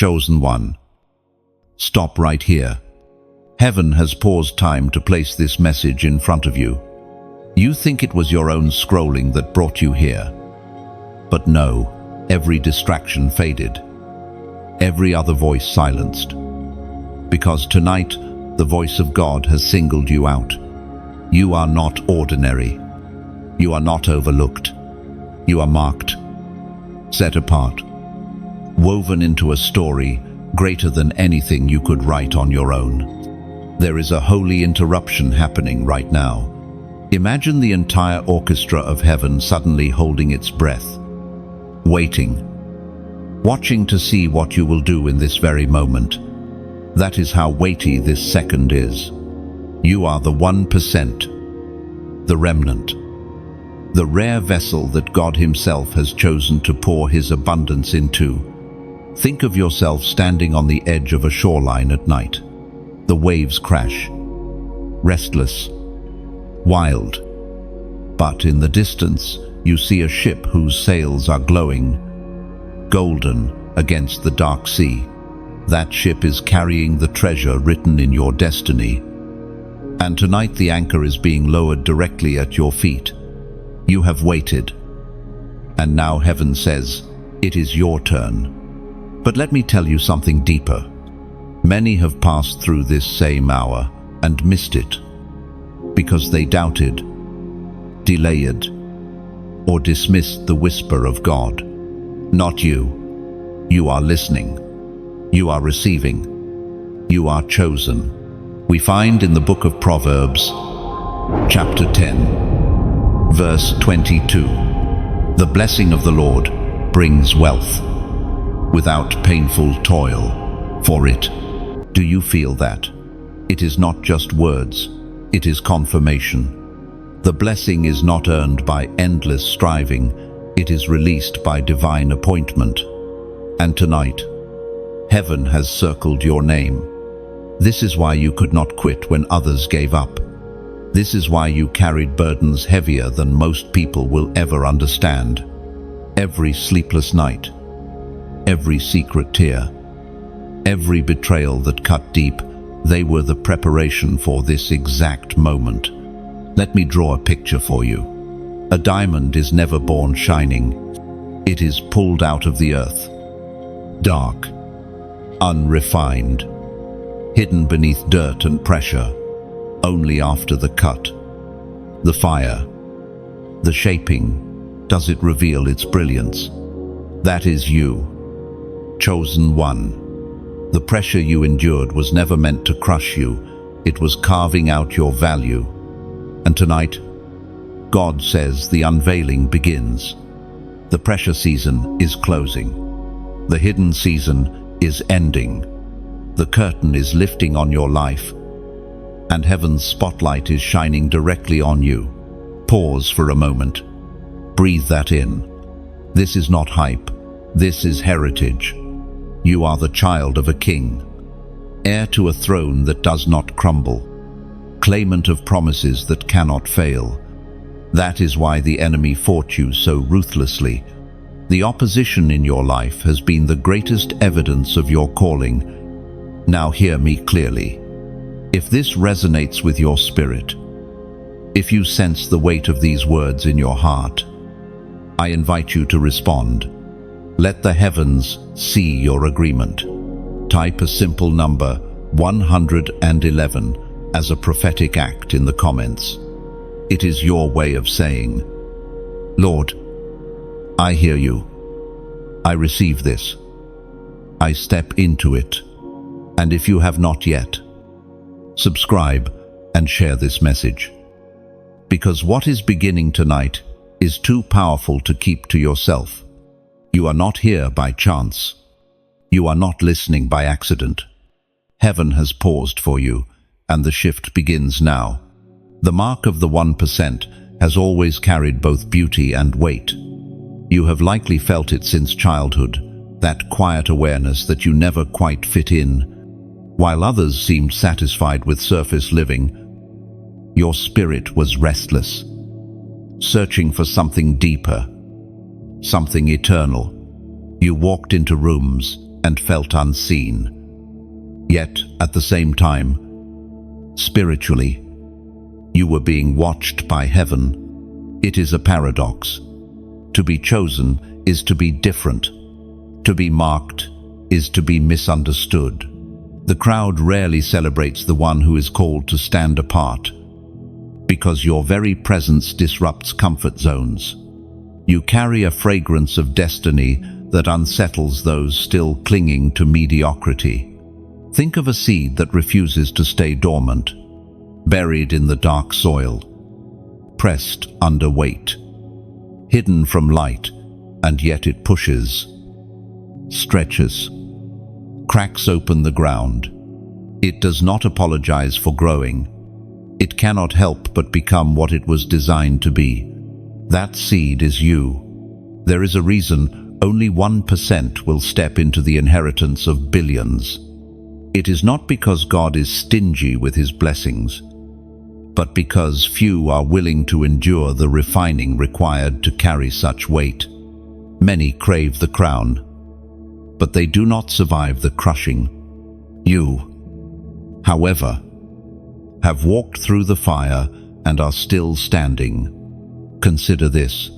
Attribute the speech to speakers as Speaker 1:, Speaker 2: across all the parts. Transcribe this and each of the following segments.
Speaker 1: Chosen one. Stop right here. Heaven has paused time to place this message in front of you. You think it was your own scrolling that brought you here. But no, every distraction faded. Every other voice silenced. Because tonight, the voice of God has singled you out. You are not ordinary. You are not overlooked. You are marked, set apart, woven into a story greater than anything you could write on your own. There is a holy interruption happening right now. Imagine the entire orchestra of heaven suddenly holding its breath, waiting, watching to see what you will do in this very moment. That is how weighty this second is. You are the 1%, the remnant, the rare vessel that God Himself has chosen to pour His abundance into. Think of yourself standing on the edge of a shoreline at night. The waves crash, restless, wild. But in the distance, you see a ship whose sails are glowing, golden against the dark sea. That ship is carrying the treasure written in your destiny. And tonight the anchor is being lowered directly at your feet. You have waited. And now heaven says, it is your turn. But let me tell you something deeper. Many have passed through this same hour and missed it. Because they doubted, delayed, or dismissed the whisper of God. Not you. You are listening. You are receiving. You are chosen. We find in the book of Proverbs, chapter 10, verse 22, the blessing of the Lord brings wealth without painful toil for it. Do you feel that? It is not just words. It is confirmation. The blessing is not earned by endless striving. It is released by divine appointment. And tonight, heaven has circled your name. This is why you could not quit when others gave up. This is why you carried burdens heavier than most people will ever understand. Every sleepless night, every secret tear, every betrayal that cut deep, they were the preparation for this exact moment. Let me draw a picture for you. A diamond is never born shining. It is pulled out of the earth. Dark, unrefined, hidden beneath dirt and pressure. Only after the cut, the fire, the shaping, does it reveal its brilliance. That is you, chosen one. The pressure you endured was never meant to crush you. It was carving out your value. And tonight, God says the unveiling begins. The pressure season is closing. The hidden season is ending. The curtain is lifting on your life, and heaven's spotlight is shining directly on you. Pause for a moment. Breathe that in. This is not hype. This is heritage. You are the child of a king, heir to a throne that does not crumble, claimant of promises that cannot fail. That is why the enemy fought you so ruthlessly. The opposition in your life has been the greatest evidence of your calling. Now hear me clearly. If this resonates with your spirit, if you sense the weight of these words in your heart, I invite you to respond. Let the heavens see your agreement. Type a simple number 111 as a prophetic act in the comments. It is your way of saying, Lord, I hear you. I receive this. I step into it. And if you have not yet, subscribe and share this message. Because what is beginning tonight is too powerful to keep to yourself. You are not here by chance. You are not listening by accident. Heaven has paused for you, and the shift begins now. The mark of the 1% has always carried both beauty and weight. You have likely felt it since childhood, that quiet awareness that you never quite fit in. While others seemed satisfied with surface living, your spirit was restless, searching for something deeper, something eternal. You walked into rooms, and felt unseen. Yet, at the same time, spiritually, you were being watched by heaven. It is a paradox. To be chosen is to be different. To be marked is to be misunderstood. The crowd rarely celebrates the one who is called to stand apart, because your very presence disrupts comfort zones. You carry a fragrance of destiny that unsettles those still clinging to mediocrity. Think of a seed that refuses to stay dormant, buried in the dark soil, pressed under weight, hidden from light, and yet it pushes, stretches, cracks open the ground. It does not apologize for growing. It cannot help but become what it was designed to be. That seed is you. There is a reason only 1% will step into the inheritance of billions. It is not because God is stingy with his blessings, but because few are willing to endure the refining required to carry such weight. Many crave the crown, but they do not survive the crushing. You, however, have walked through the fire and are still standing. Consider this.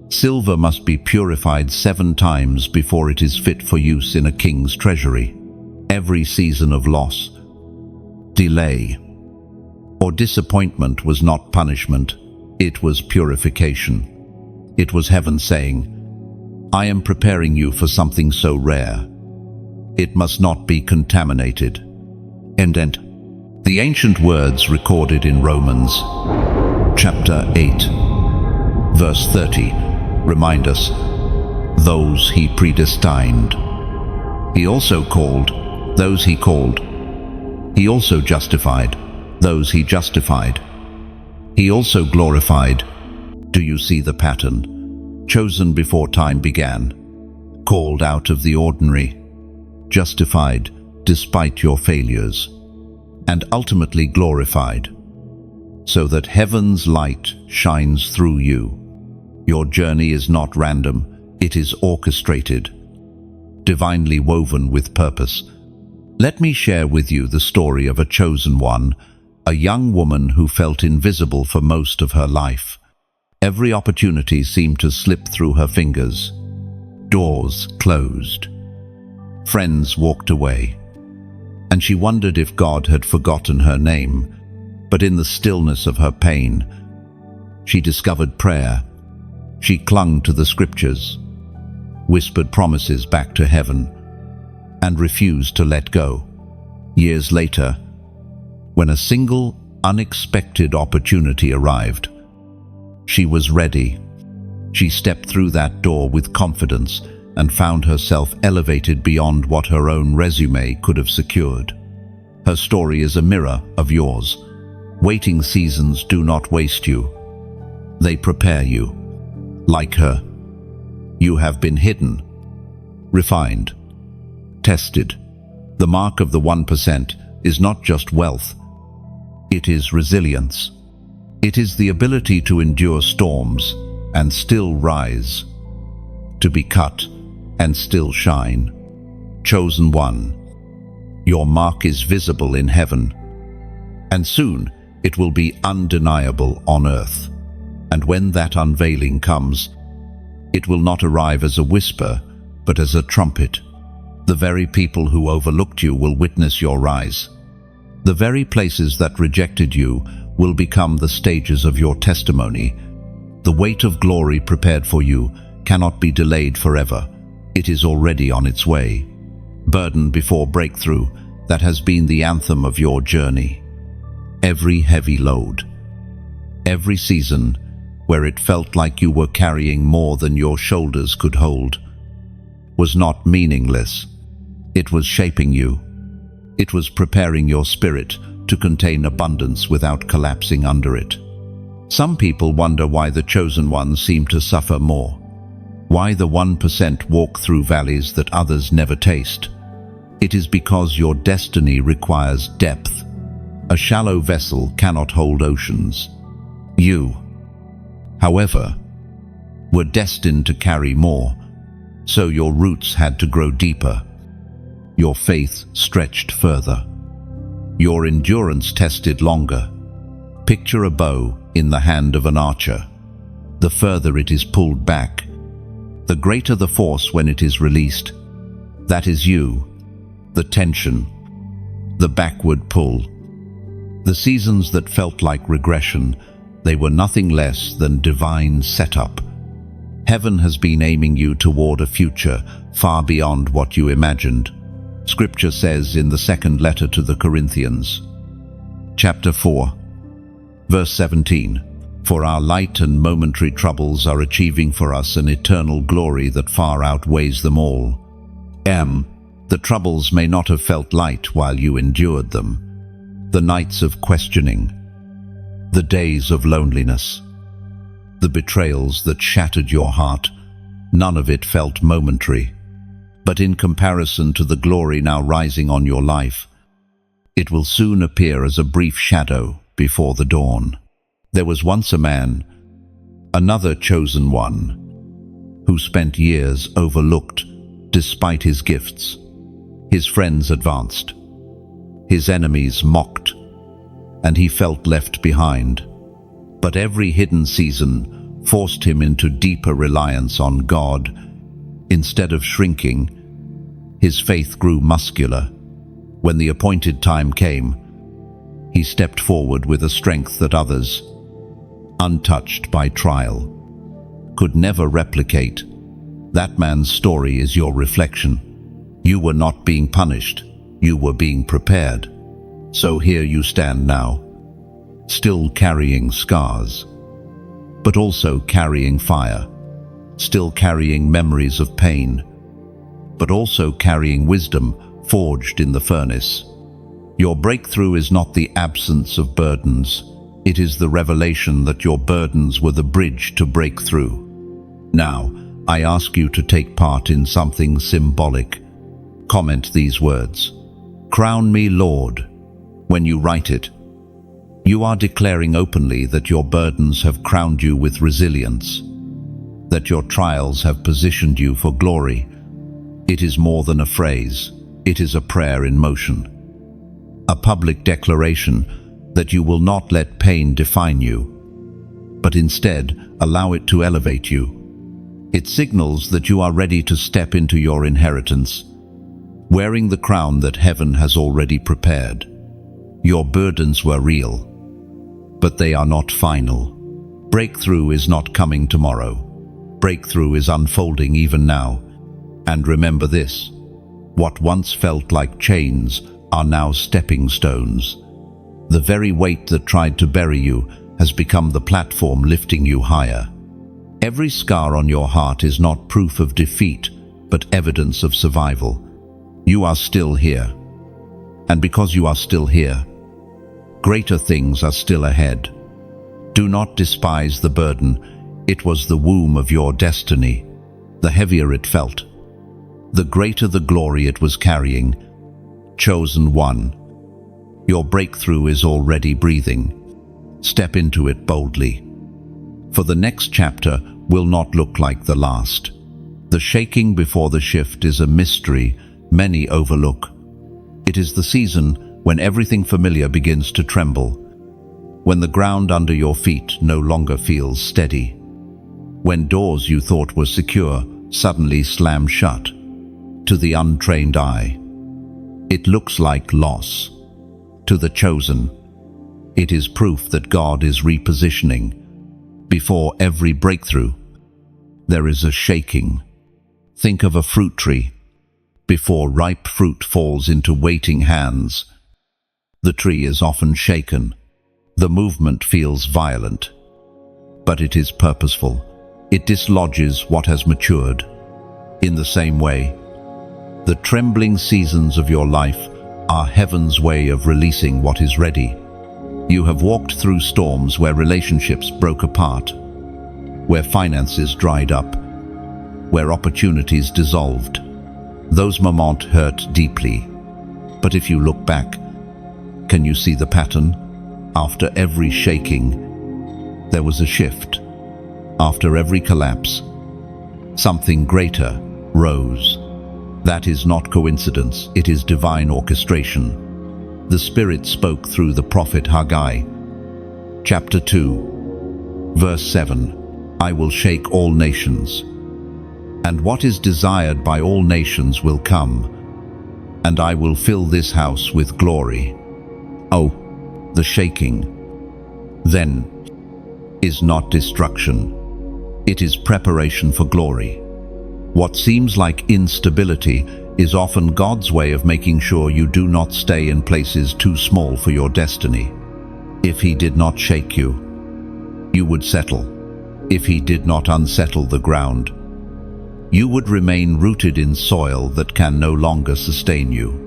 Speaker 1: Silver must be purified 7 times before it is fit for use in a king's treasury. Every season of loss, delay, or disappointment was not punishment, it was purification. It was heaven saying, I am preparing you for something so rare. It must not be contaminated. End. The ancient words recorded in Romans chapter 8, verse 30, remind us, those he predestined. He also called. Those he called. He also justified. Those he justified. He also glorified. Do you see the pattern? Chosen before time began, called out of the ordinary, justified despite your failures, and ultimately glorified, so that heaven's light shines through you. Your journey is not random, it is orchestrated, divinely woven with purpose. Let me share with you the story of a chosen one, a young woman who felt invisible for most of her life. Every opportunity seemed to slip through her fingers. Doors closed. Friends walked away. And she wondered if God had forgotten her name. But in the stillness of her pain, she discovered prayer. She clung to the scriptures, whispered promises back to heaven, and refused to let go. Years later, when a single, unexpected opportunity arrived, she was ready. She stepped through that door with confidence and found herself elevated beyond what her own resume could have secured. Her story is a mirror of yours. Waiting seasons do not waste you. They prepare you. Like her, you have been hidden, refined, tested. The mark of the 1% is not just wealth. It is resilience. It is the ability to endure storms and still rise, to be cut and still shine. Chosen one, your mark is visible in heaven, and soon it will be undeniable on earth. And when that unveiling comes, it will not arrive as a whisper, but as a trumpet. The very people who overlooked you will witness your rise. The very places that rejected you will become the stages of your testimony. The weight of glory prepared for you cannot be delayed forever. It is already on its way. Burden before breakthrough, that has been the anthem of your journey. Every heavy load, every season where it felt like you were carrying more than your shoulders could hold, was not meaningless. It was shaping you. It was preparing your spirit to contain abundance without collapsing under it. Some people wonder why the chosen ones seem to suffer more. Why the 1% walk through valleys that others never taste. It is because your destiny requires depth. A shallow vessel cannot hold oceans. You, however, were destined to carry more, so your roots had to grow deeper. your faith stretched further, your endurance tested longer. Picture a bow in the hand of an archer. The further it is pulled back, the greater the force when it is released. That is you, the tension, the backward pull. The seasons that felt like regression, they were nothing less than divine setup. Heaven has been aiming you toward a future far beyond what you imagined. Scripture says in the second letter to the Corinthians, chapter 4, verse 17, "For our light and momentary troubles are achieving for us an eternal glory that far outweighs them all." The troubles may not have felt light while you endured them. The nights of questioning, the days of loneliness, the betrayals that shattered your heart, none of it felt momentary. But in comparison to the glory now rising on your life, it will soon appear as a brief shadow before the dawn. There was once a man, another chosen one, who spent years overlooked despite his gifts. His friends advanced, his enemies mocked, and he felt left behind. But every hidden season forced him into deeper reliance on God. Instead of shrinking, his faith grew muscular. When the appointed time came, he stepped forward with a strength that others, untouched by trial, could never replicate. That man's story is your reflection. You were not being punished, you were being prepared. So here you stand now, still carrying scars, but also carrying fire, still carrying memories of pain, but also carrying wisdom forged in the furnace. Your breakthrough is not the absence of burdens, it is the revelation that your burdens were the bridge to break through. Now, I ask you to take part in something symbolic. Comment these words, "Crown me, Lord." When you write it, you are declaring openly that your burdens have crowned you with resilience, that your trials have positioned you for glory. It is more than a phrase, it is a prayer in motion. A public declaration that you will not let pain define you, but instead allow it to elevate you. It signals that you are ready to step into your inheritance, wearing the crown that heaven has already prepared. Your burdens were real, but they are not final. Breakthrough is not coming tomorrow. Breakthrough is unfolding even now. And remember this, what once felt like chains are now stepping stones. The very weight that tried to bury you has become the platform lifting you higher. Every scar on your heart is not proof of defeat, but evidence of survival. You are still here. And because you are still here, greater things are still ahead. Do not despise the burden. It was the womb of your destiny. The heavier it felt, the greater the glory it was carrying. Chosen one, your breakthrough is already breathing. Step into it boldly. For the next chapter will not look like the last. The shaking before the shift is a mystery many overlook. It is the season when everything familiar begins to tremble, when the ground under your feet no longer feels steady, when doors you thought were secure suddenly slam shut. To the untrained eye, it looks like loss. To the chosen, it is proof that God is repositioning. Before every breakthrough, there is a shaking. Think of a fruit tree. Before ripe fruit falls into waiting hands, the tree is often shaken. The movement feels violent, but it is purposeful. It dislodges what has matured. In the same way, the trembling seasons of your life are heaven's way of releasing what is ready. You have walked through storms where relationships broke apart, where finances dried up, where opportunities dissolved. Those moments hurt deeply. But if you look back, can you see the pattern? After every shaking, there was a shift. After every collapse, something greater rose. That is not coincidence, it is divine orchestration. The Spirit spoke through the prophet Haggai. Chapter 2, verse 7, I will shake all nations, and what is desired by all nations will come, and I will fill this house with glory. Oh, the shaking, then, is not destruction. It is preparation for glory. What seems like instability is often God's way of making sure you do not stay in places too small for your destiny. If He did not shake you, you would settle. If He did not unsettle the ground, you would remain rooted in soil that can no longer sustain you.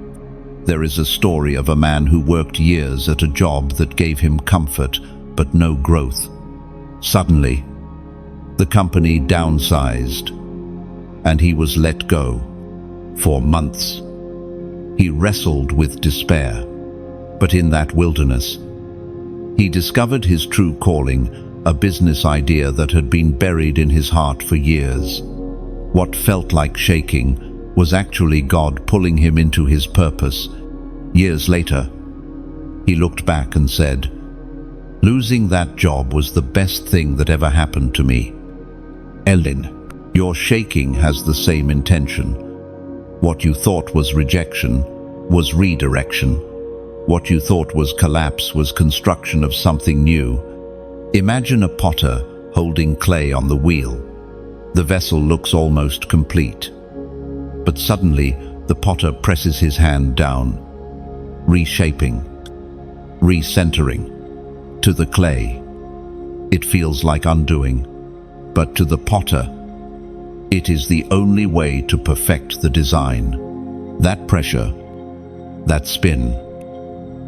Speaker 1: There is a story of a man who worked years at a job that gave him comfort but no growth. Suddenly, the company downsized, and he was let go. For months, he wrestled with despair. But in that wilderness, he discovered his true calling, a business idea that had been buried in his heart for years. What felt like shaking was actually God pulling him into His purpose. Years later, he looked back and said, "Losing that job was the best thing that ever happened to me." Ellen, your shaking has the same intention. What you thought was rejection was redirection. What you thought was collapse was construction of something new. Imagine a potter holding clay on the wheel. The vessel looks almost complete. But suddenly, the potter presses his hand down, reshaping, recentering. To the clay, it feels like undoing, but to the potter, it is the only way to perfect the design. That pressure, that spin,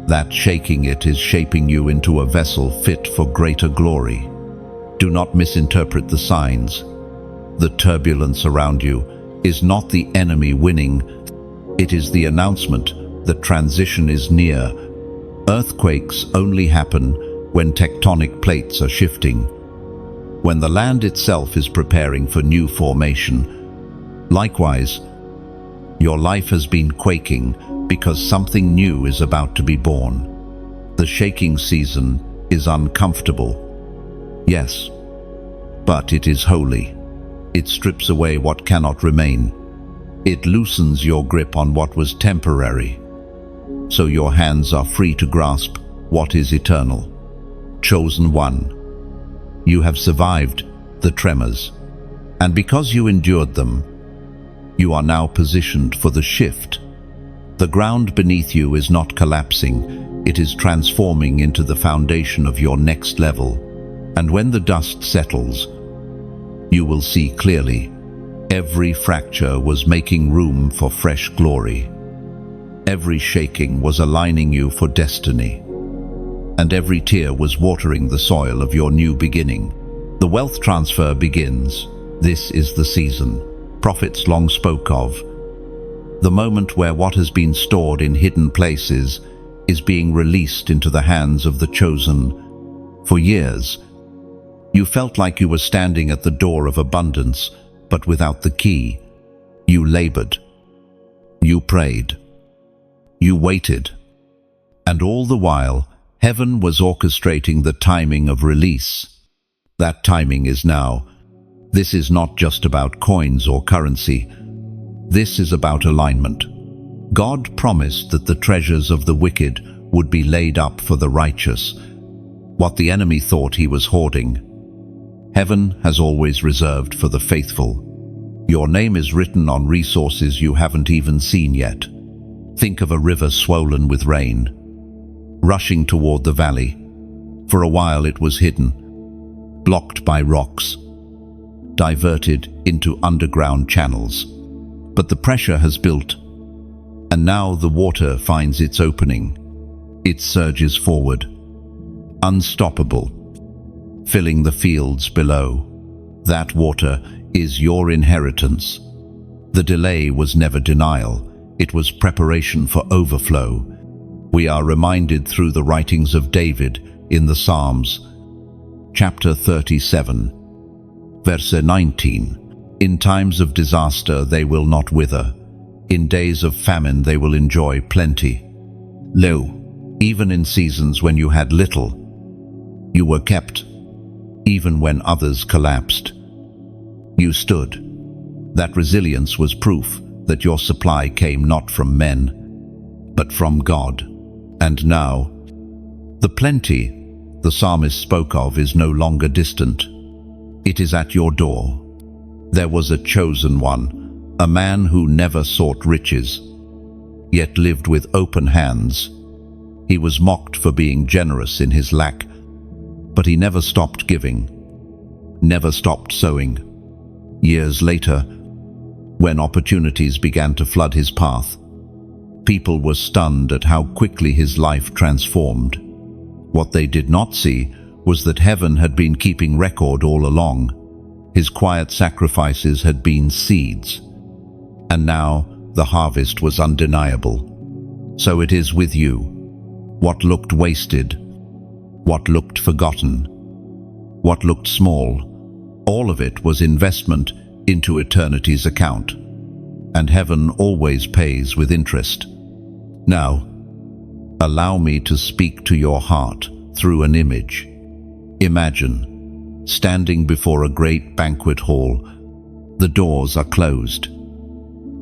Speaker 1: that shaking it is shaping you into a vessel fit for greater glory. Do not misinterpret the signs. The turbulence around you is not the enemy winning. It is the announcement that transition is near. Earthquakes only happen when tectonic plates are shifting, when the land itself is preparing for new formation. Likewise, your life has been quaking because something new is about to be born. The shaking season is uncomfortable, yes, but it is holy. It strips away what cannot remain. It loosens your grip on what was temporary, so your hands are free to grasp what is eternal. Chosen one, you have survived the tremors, and because you endured them, you are now positioned for the shift. The ground beneath you is not collapsing, it is transforming into the foundation of your next level. And when the dust settles, you will see clearly. Every fracture was making room for fresh glory. Every shaking was aligning you for destiny. And every tear was watering the soil of your new beginning. The wealth transfer begins. This is the season prophets long spoke of. The moment where what has been stored in hidden places is being released into the hands of the chosen. For years, you felt like you were standing at the door of abundance, but without the key. You labored. You prayed. You waited. And all the while, heaven was orchestrating the timing of release. That timing is now. This is not just about coins or currency. This is about alignment. God promised that the treasures of the wicked would be laid up for the righteous. What the enemy thought he was hoarding, heaven has always reserved for the faithful. Your name is written on resources you haven't even seen yet. Think of a river swollen with rain, rushing toward the valley. For a while it was hidden, blocked by rocks, diverted into underground channels. But the pressure has built, and now the water finds its opening. It surges forward, unstoppable, filling the fields below. That water is your inheritance. The delay was never denial, it was preparation for overflow. We are reminded through the writings of David in the Psalms, chapter 37, verse 19, "In times of disaster they will not wither. In days of famine they will enjoy plenty. Lo, even in seasons when you had little, you were kept. Even when others collapsed, you stood. That resilience was proof that your supply came not from men, but from God. And now, the plenty the psalmist spoke of is no longer distant. It is at your door. There was a chosen one, a man who never sought riches, yet lived with open hands. He was mocked for being generous in his lack, but he never stopped giving, never stopped sowing. Years later, when opportunities began to flood his path, people were stunned at how quickly his life transformed. What they did not see was that heaven had been keeping record all along. His quiet sacrifices had been seeds, and now the harvest was undeniable. So it is with you. What looked wasted, what looked forgotten, what looked small, all of it was investment into eternity's account, and heaven always pays with interest. Now, allow me to speak to your heart through an image. Imagine, standing before a great banquet hall. The doors are closed,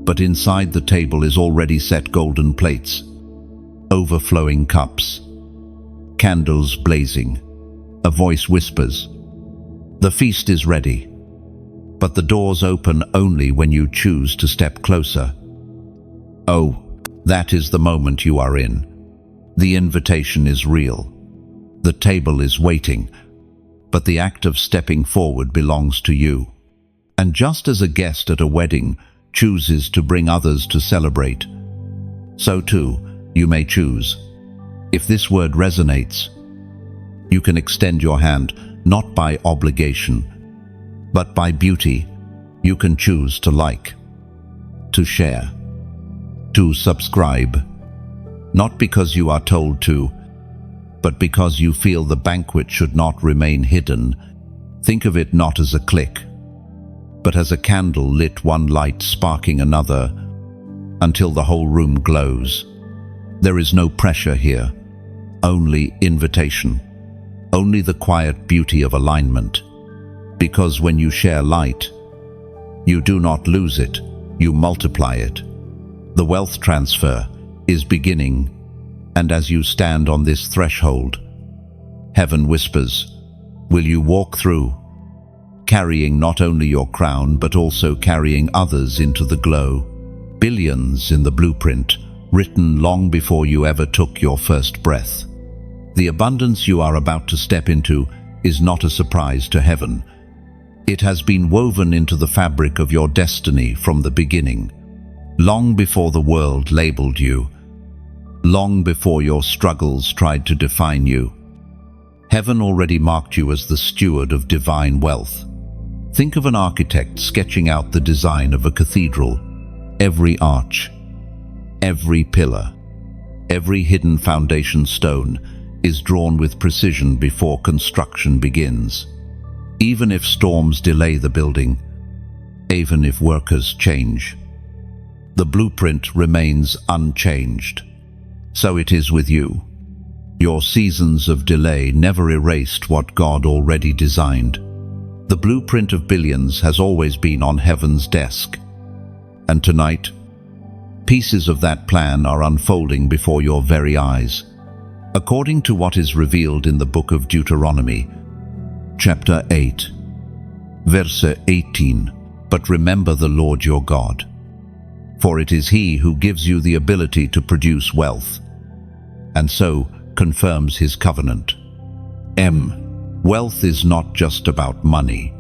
Speaker 1: but inside the table is already set golden plates, overflowing cups, candles blazing. A voice whispers, "The feast is ready." But the doors open only when you choose to step closer. Oh, that is the moment you are in. The invitation is real. The table is waiting, but the act of stepping forward belongs to you. And just as a guest at a wedding chooses to bring others to celebrate, so too you may choose. If this word resonates, you can extend your hand, not by obligation, but by beauty. You can choose to like, to share, to subscribe, not because you are told to, but because you feel the banquet should not remain hidden. Think of it not as a click, but as a candle lit, one light sparking another, until the whole room glows. There is no pressure here, only invitation, only the quiet beauty of alignment. Because when you share light, you do not lose it, you multiply it. The wealth transfer is beginning, and as you stand on this threshold, heaven whispers, will you walk through, carrying not only your crown but also carrying others into the glow? Billions in the blueprint, written long before you ever took your first breath. The abundance you are about to step into is not a surprise to heaven. It has been woven into the fabric of your destiny from the beginning, long before the world labeled you, long before your struggles tried to define you. Heaven already marked you as the steward of divine wealth. Think of an architect sketching out the design of a cathedral. Every arch, every pillar, every hidden foundation stone is drawn with precision before construction begins. Even if storms delay the building, even if workers change, the blueprint remains unchanged. So it is with you. Your seasons of delay never erased what God already designed. The blueprint of billions has always been on heaven's desk. And tonight, pieces of that plan are unfolding before your very eyes. According to what is revealed in the book of Deuteronomy, chapter 8, verse 18, but remember the Lord your God, for it is He who gives you the ability to produce wealth, and so confirms His covenant. Wealth is not just about money,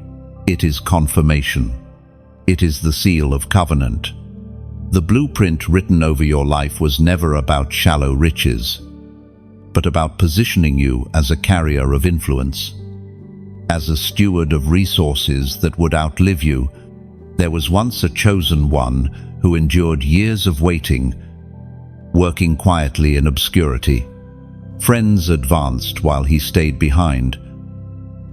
Speaker 1: it is confirmation. It is the seal of covenant. The blueprint written over your life was never about shallow riches, but about positioning you as a carrier of influence. As a steward of resources that would outlive you. There was once a chosen one who endured years of waiting, working quietly in obscurity. Friends advanced while he stayed behind.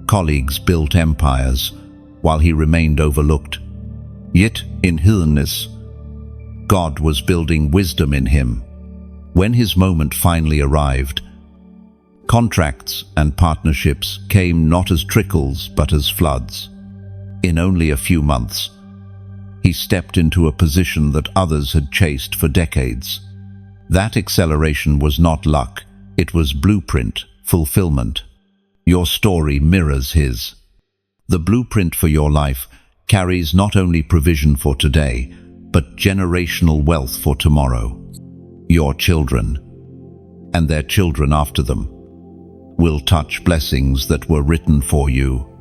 Speaker 1: Colleagues built empires while he remained overlooked. Yet, in hiddenness, God was building wisdom in him. When his moment finally arrived, contracts and partnerships came not as trickles but as floods. In only a few months, he stepped into a position that others had chased for decades. That acceleration was not luck, it was blueprint, fulfillment. Your story mirrors his. The blueprint for your life carries not only provision for today, but generational wealth for tomorrow. Your children, and their children after them, will touch blessings that were written for you.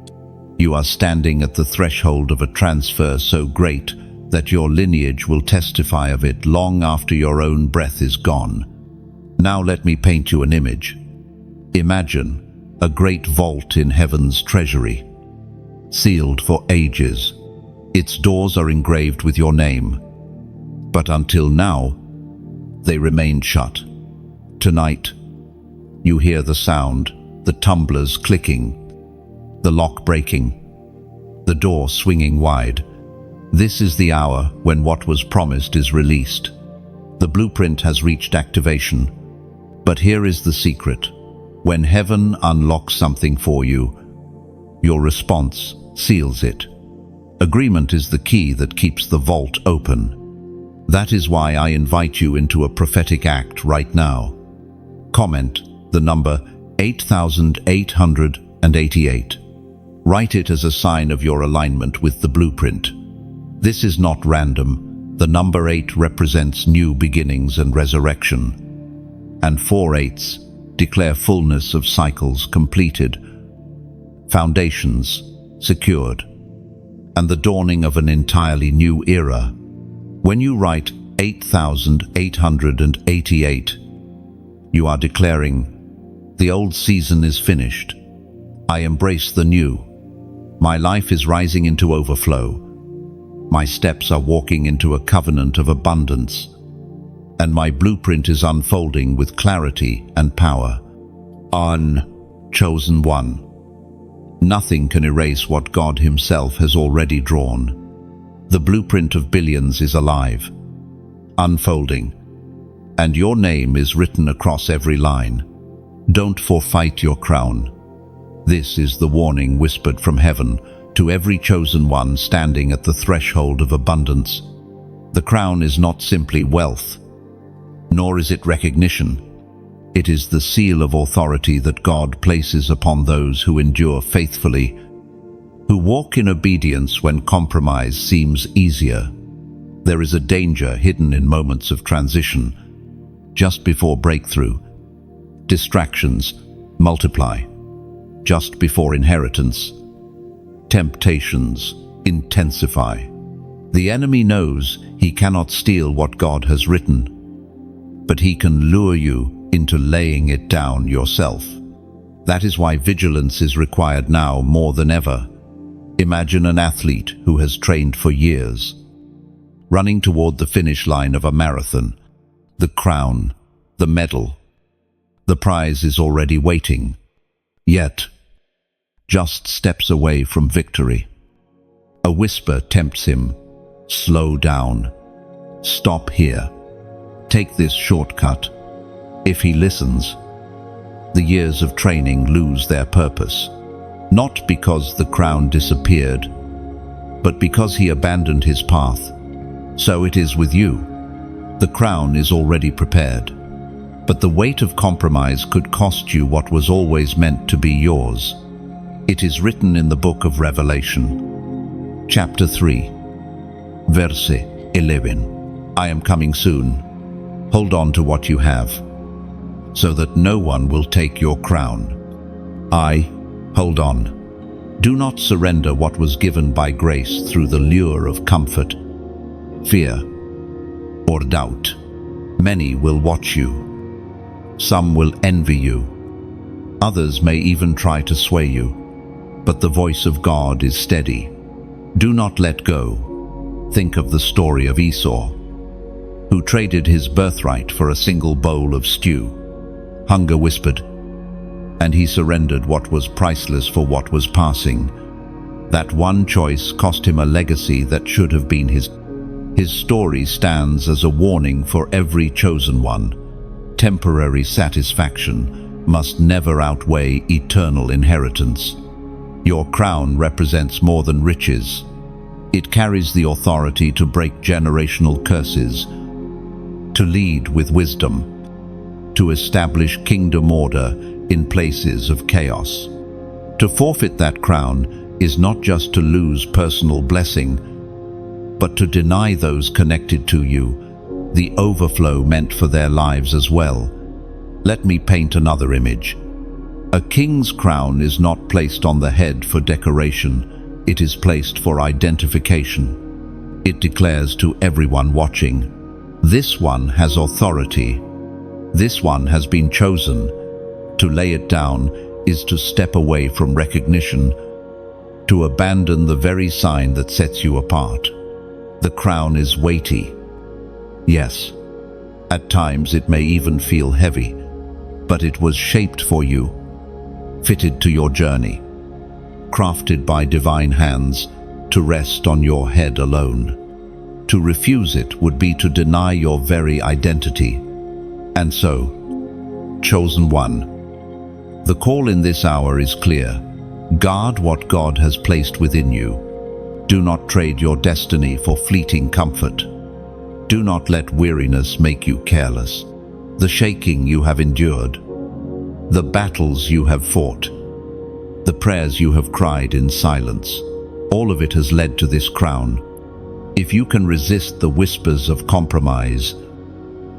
Speaker 1: You are standing at the threshold of a transfer so great that your lineage will testify of it long after your own breath is gone. Now let me paint you an image. Imagine a great vault in heaven's treasury, sealed for ages. Its doors are engraved with your name, but until now, they remained shut. Tonight, you hear the sound, the tumblers clicking, the lock breaking, the door swinging wide. This is the hour when what was promised is released. The blueprint has reached activation. But here is the secret. When heaven unlocks something for you, your response seals it. Agreement is the key that keeps the vault open. That is why I invite you into a prophetic act right now. Comment the number 8888. Write it as a sign of your alignment with the blueprint. This is not random. The number 8 represents new beginnings and resurrection. And 4 8s declare fullness of cycles completed, foundations secured, and the dawning of an entirely new era. When you write 8888, you are declaring, the old season is finished. I embrace the new. My life is rising into overflow. My steps are walking into a covenant of abundance, and my blueprint is unfolding with clarity and power. Chosen one. Nothing can erase what God Himself has already drawn. The blueprint of billions is alive, unfolding, and your name is written across every line. Don't forfeit your crown. This is the warning whispered from heaven to every chosen one standing at the threshold of abundance. The crown is not simply wealth, nor is it recognition. It is the seal of authority that God places upon those who endure faithfully, who walk in obedience when compromise seems easier. There is a danger hidden in moments of transition, just before breakthrough. Distractions multiply. Just before inheritance, temptations intensify. The enemy knows he cannot steal what God has written, but he can lure you into laying it down yourself. That is why vigilance is required now more than ever. Imagine an athlete who has trained for years, running toward the finish line of a marathon. The crown, the medal, the prize is already waiting, yet just steps away from victory. A whisper tempts him. Slow down. Stop here. Take this shortcut. If he listens, the years of training lose their purpose. Not because the crown disappeared, but because he abandoned his path. So it is with you. The crown is already prepared, but the weight of compromise could cost you what was always meant to be yours. It is written in the book of Revelation, chapter 3, verse 11. I am coming soon. Hold on to what you have, so that no one will take your crown. Hold on. Do not surrender what was given by grace through the lure of comfort, fear, or doubt. Many will watch you. Some will envy you. Others may even try to sway you. But the voice of God is steady. Do not let go. Think of the story of Esau, who traded his birthright for a single bowl of stew. Hunger whispered, and he surrendered what was priceless for what was passing. That one choice cost him a legacy that should have been his. His story stands as a warning for every chosen one. Temporary satisfaction must never outweigh eternal inheritance. Your crown represents more than riches. It carries the authority to break generational curses, to lead with wisdom, to establish kingdom order in places of chaos. To forfeit that crown is not just to lose personal blessing, but to deny those connected to you the overflow meant for their lives as well. Let me paint another image. A king's crown is not placed on the head for decoration, it is placed for identification. It declares to everyone watching, this one has authority. This one has been chosen. To lay it down is to step away from recognition, to abandon the very sign that sets you apart. The crown is weighty. Yes, at times it may even feel heavy, but it was shaped for you, fitted to your journey, crafted by divine hands to rest on your head alone. To refuse it would be to deny your very identity. And so, chosen one, the call in this hour is clear. Guard what God has placed within you. Do not trade your destiny for fleeting comfort. Do not let weariness make you careless. The shaking you have endured, the battles you have fought, the prayers you have cried in silence, all of it has led to this crown. If you can resist the whispers of compromise,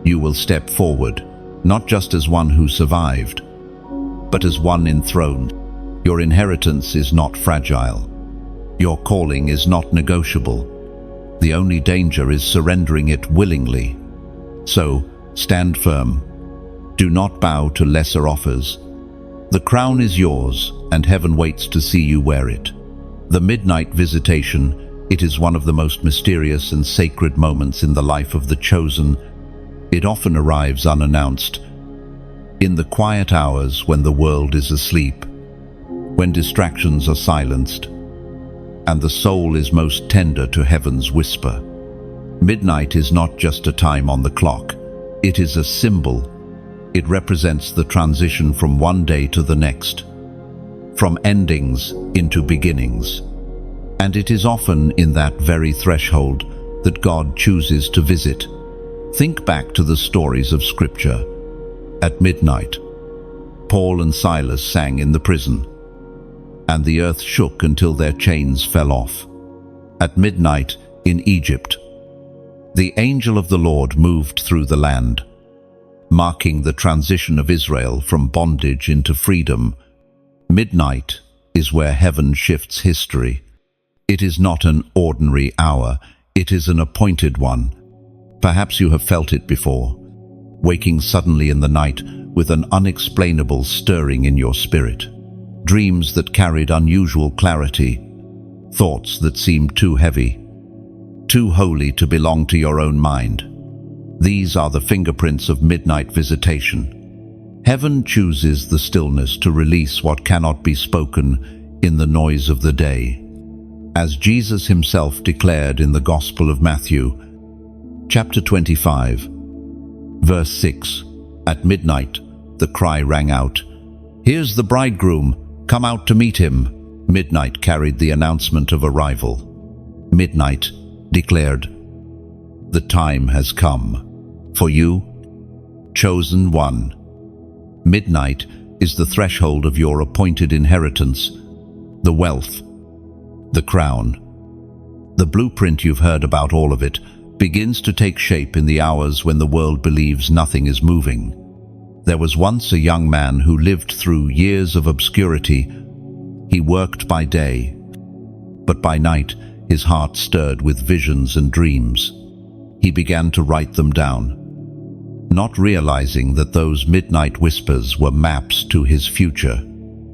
Speaker 1: you will step forward, not just as one who survived, but as one enthroned. Your inheritance is not fragile. Your calling is not negotiable. The only danger is surrendering it willingly. So, stand firm. Do not bow to lesser offers. The crown is yours, and heaven waits to see you wear it. The midnight visitation, it is one of the most mysterious and sacred moments in the life of the chosen. It often arrives unannounced, in the quiet hours when the world is asleep, when distractions are silenced, and the soul is most tender to heaven's whisper. Midnight is not just a time on the clock. It is a symbol. It represents the transition from one day to the next, from endings into beginnings. And it is often in that very threshold that God chooses to visit. Think back to the stories of Scripture. At midnight, Paul and Silas sang in the prison, and the earth shook until their chains fell off. At midnight in Egypt, the angel of the Lord moved through the land, marking the transition of Israel from bondage into freedom. Midnight is where heaven shifts history. It is not an ordinary hour, it is an appointed one. Perhaps you have felt it before, waking suddenly in the night with an unexplainable stirring in your spirit. Dreams that carried unusual clarity, thoughts that seemed too heavy, too holy to belong to your own mind. These are the fingerprints of midnight visitation. Heaven chooses the stillness to release what cannot be spoken in the noise of the day. As Jesus himself declared in the Gospel of Matthew, chapter 25, verse 6, at midnight the cry rang out, "Here's the bridegroom, come out to meet him." Midnight carried the announcement of arrival. Midnight declared, "The time has come." For you, chosen one, midnight is the threshold of your appointed inheritance, the wealth, the crown. The blueprint you've heard about, all of it, begins to take shape in the hours when the world believes nothing is moving. There was once a young man who lived through years of obscurity. He worked by day, but by night his heart stirred with visions and dreams. He began to write them down, not realizing that those midnight whispers were maps to his future.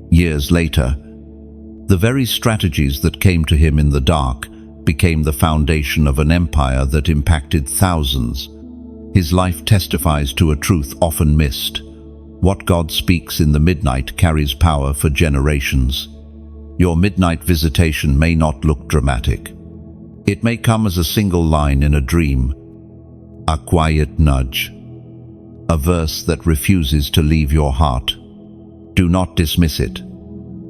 Speaker 1: Years later, the very strategies that came to him in the dark became the foundation of an empire that impacted thousands. His life testifies to a truth often missed. What God speaks in the midnight carries power for generations. Your midnight visitation may not look dramatic. It may come as a single line in a dream, a quiet nudge, a verse that refuses to leave your heart. Do not dismiss it.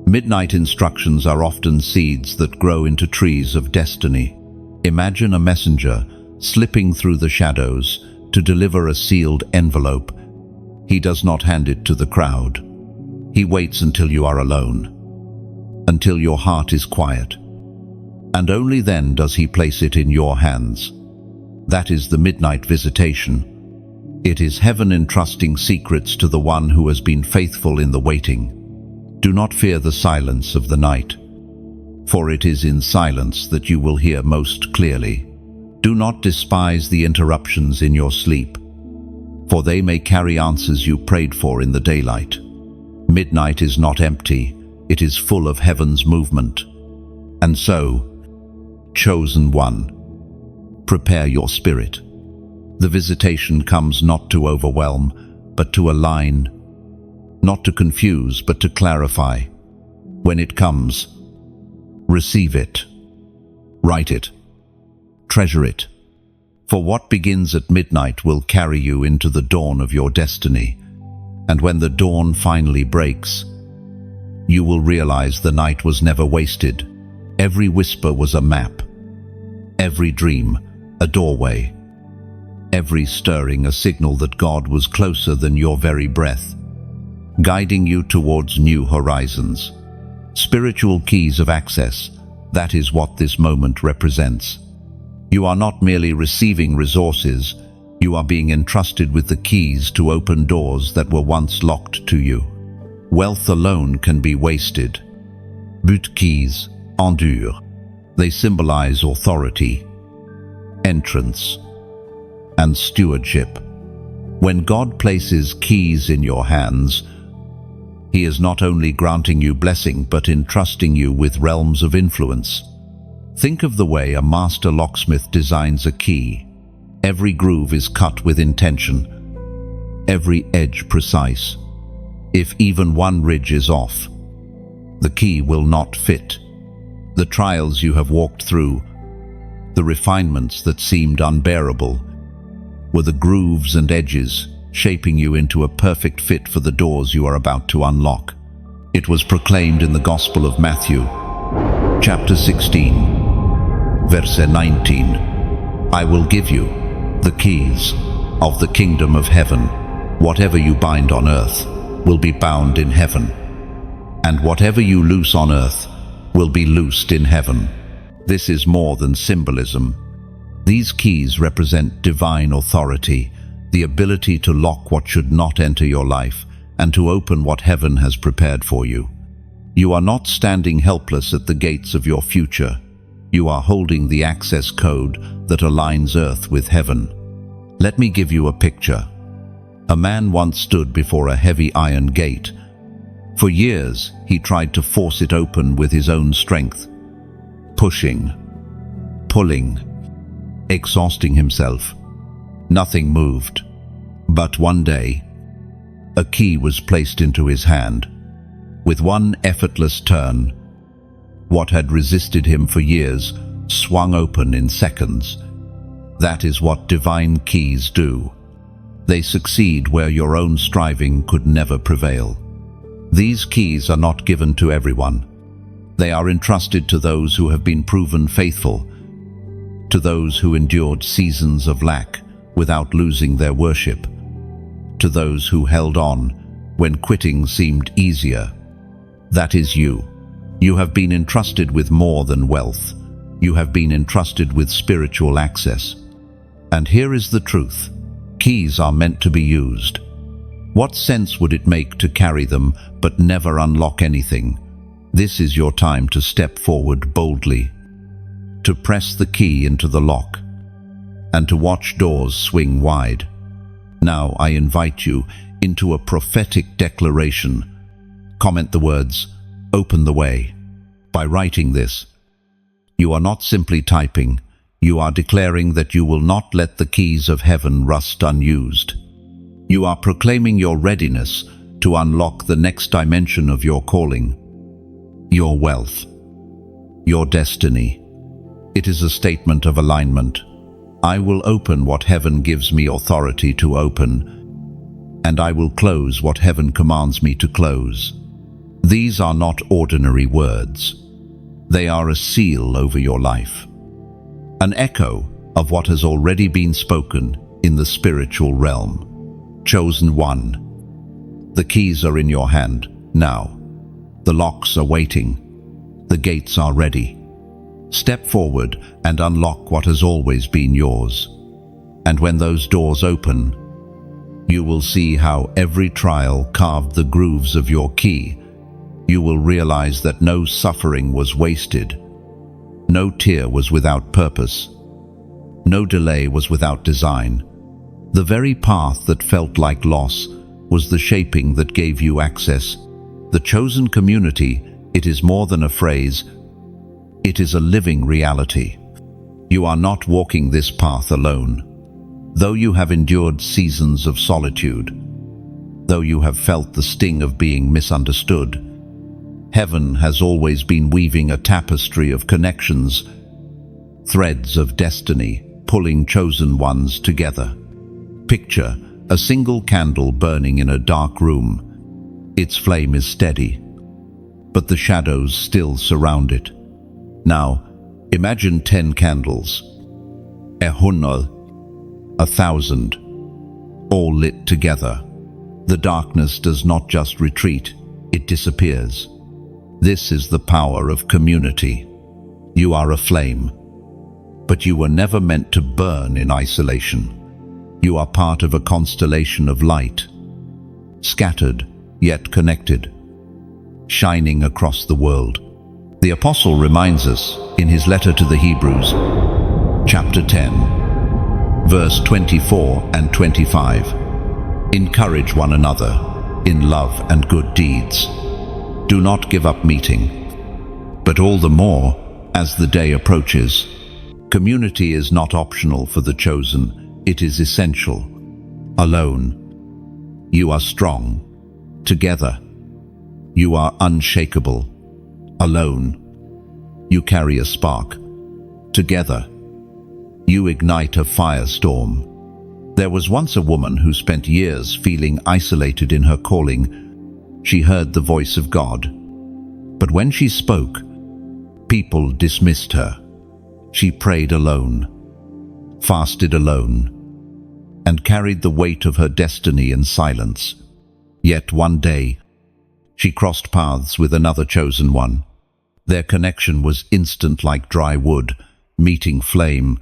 Speaker 1: Midnight instructions are often seeds that grow into trees of destiny. Imagine a messenger slipping through the shadows to deliver a sealed envelope. He does not hand it to the crowd. He waits until you are alone, until your heart is quiet. And only then does he place it in your hands. That is the midnight visitation. It is heaven entrusting secrets to the one who has been faithful in the waiting. Do not fear the silence of the night, for it is in silence that you will hear most clearly. Do not despise the interruptions in your sleep, for they may carry answers you prayed for in the daylight. Midnight is not empty, it is full of heaven's movement. And so, chosen one, prepare your spirit. The visitation comes not to overwhelm, but to align, not to confuse, but to clarify. When it comes, receive it, write it, treasure it. For what begins at midnight will carry you into the dawn of your destiny. And when the dawn finally breaks, you will realize the night was never wasted. Every whisper was a map, every dream a doorway, every stirring a signal that God was closer than your very breath, guiding you towards new horizons. Spiritual keys of access, that is what this moment represents. You are not merely receiving resources, you are being entrusted with the keys to open doors that were once locked to you. Wealth alone can be wasted. But keys endure. They symbolize authority, entrance, and stewardship. When God places keys in your hands, He is not only granting you blessing, but entrusting you with realms of influence. Think of the way a master locksmith designs a key. Every groove is cut with intention, every edge precise. If even one ridge is off, the key will not fit. The trials you have walked through, the refinements that seemed unbearable, were the grooves and edges shaping you into a perfect fit for the doors you are about to unlock. It was proclaimed in the Gospel of Matthew, chapter 16, verse 19, I will give you the keys of the kingdom of heaven. Whatever you bind on earth will be bound in heaven, and whatever you loose on earth will be loosed in heaven. This is more than symbolism. These keys represent divine authority, the ability to lock what should not enter your life and to open what heaven has prepared for you. You are not standing helpless at the gates of your future. You are holding the access code that aligns earth with heaven. Let me give you a picture. A man once stood before a heavy iron gate. For years, he tried to force it open with his own strength, pushing, pulling, exhausting himself. Nothing moved. But one day, a key was placed into his hand. With one effortless turn, what had resisted him for years swung open in seconds. That is what divine keys do. They succeed where your own striving could never prevail. These keys are not given to everyone. They are entrusted to those who have been proven faithful, to those who endured seasons of lack without losing their worship, to those who held on when quitting seemed easier. That is you. You have been entrusted with more than wealth. You have been entrusted with spiritual access. And here is the truth. Keys are meant to be used. What sense would it make to carry them but never unlock anything? This is your time to step forward boldly, to press the key into the lock, and to watch doors swing wide. Now I invite you into a prophetic declaration. Comment the words, "Open the way." By writing this, you are not simply typing, you are declaring that you will not let the keys of heaven rust unused. You are proclaiming your readiness to unlock the next dimension of your calling, your wealth, your destiny, It is a statement of alignment. I will open what heaven gives me authority to open, and I will close what heaven commands me to close. These are not ordinary words. They are a seal over your life, an echo of what has already been spoken in the spiritual realm. Chosen one. The keys are in your hand now. The locks are waiting. The gates are ready. Step forward and unlock what has always been yours. And when those doors open, you will see how every trial carved the grooves of your key. You will realize that no suffering was wasted. No tear was without purpose. No delay was without design. The very path that felt like loss was the shaping that gave you access. The chosen community, it is more than a phrase. It is a living reality. You are not walking this path alone. Though you have endured seasons of solitude, though you have felt the sting of being misunderstood, heaven has always been weaving a tapestry of connections, threads of destiny, pulling chosen ones together. Picture a single candle burning in a dark room. Its flame is steady, but the shadows still surround it. Now, imagine 10 candles, 100, 1,000, all lit together. The darkness does not just retreat, it disappears. This is the power of community. You are a flame, but you were never meant to burn in isolation. You are part of a constellation of light, scattered yet connected, shining across the world. The Apostle reminds us in his letter to the Hebrews, chapter 10, verse 24 and 25. Encourage one another in love and good deeds. Do not give up meeting, but all the more as the day approaches. Community is not optional for the chosen, it is essential. Alone, you are strong. Together, you are unshakable. Alone, you carry a spark. Together, you ignite a firestorm. There was once a woman who spent years feeling isolated in her calling. She heard the voice of God. But when she spoke, people dismissed her. She prayed alone, fasted alone, and carried the weight of her destiny in silence. Yet one day, she crossed paths with another chosen one. Their connection was instant like dry wood, meeting flame.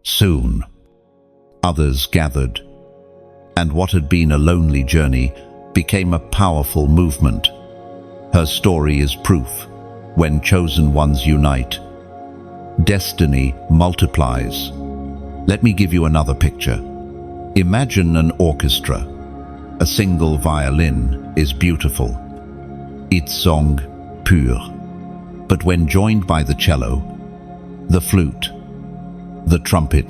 Speaker 1: Soon, others gathered, and what had been a lonely journey became a powerful movement. Her story is proof. When chosen ones unite, destiny multiplies. Let me give you another picture. Imagine an orchestra. A single violin is beautiful, its song pure. But when joined by the cello, the flute, the trumpet,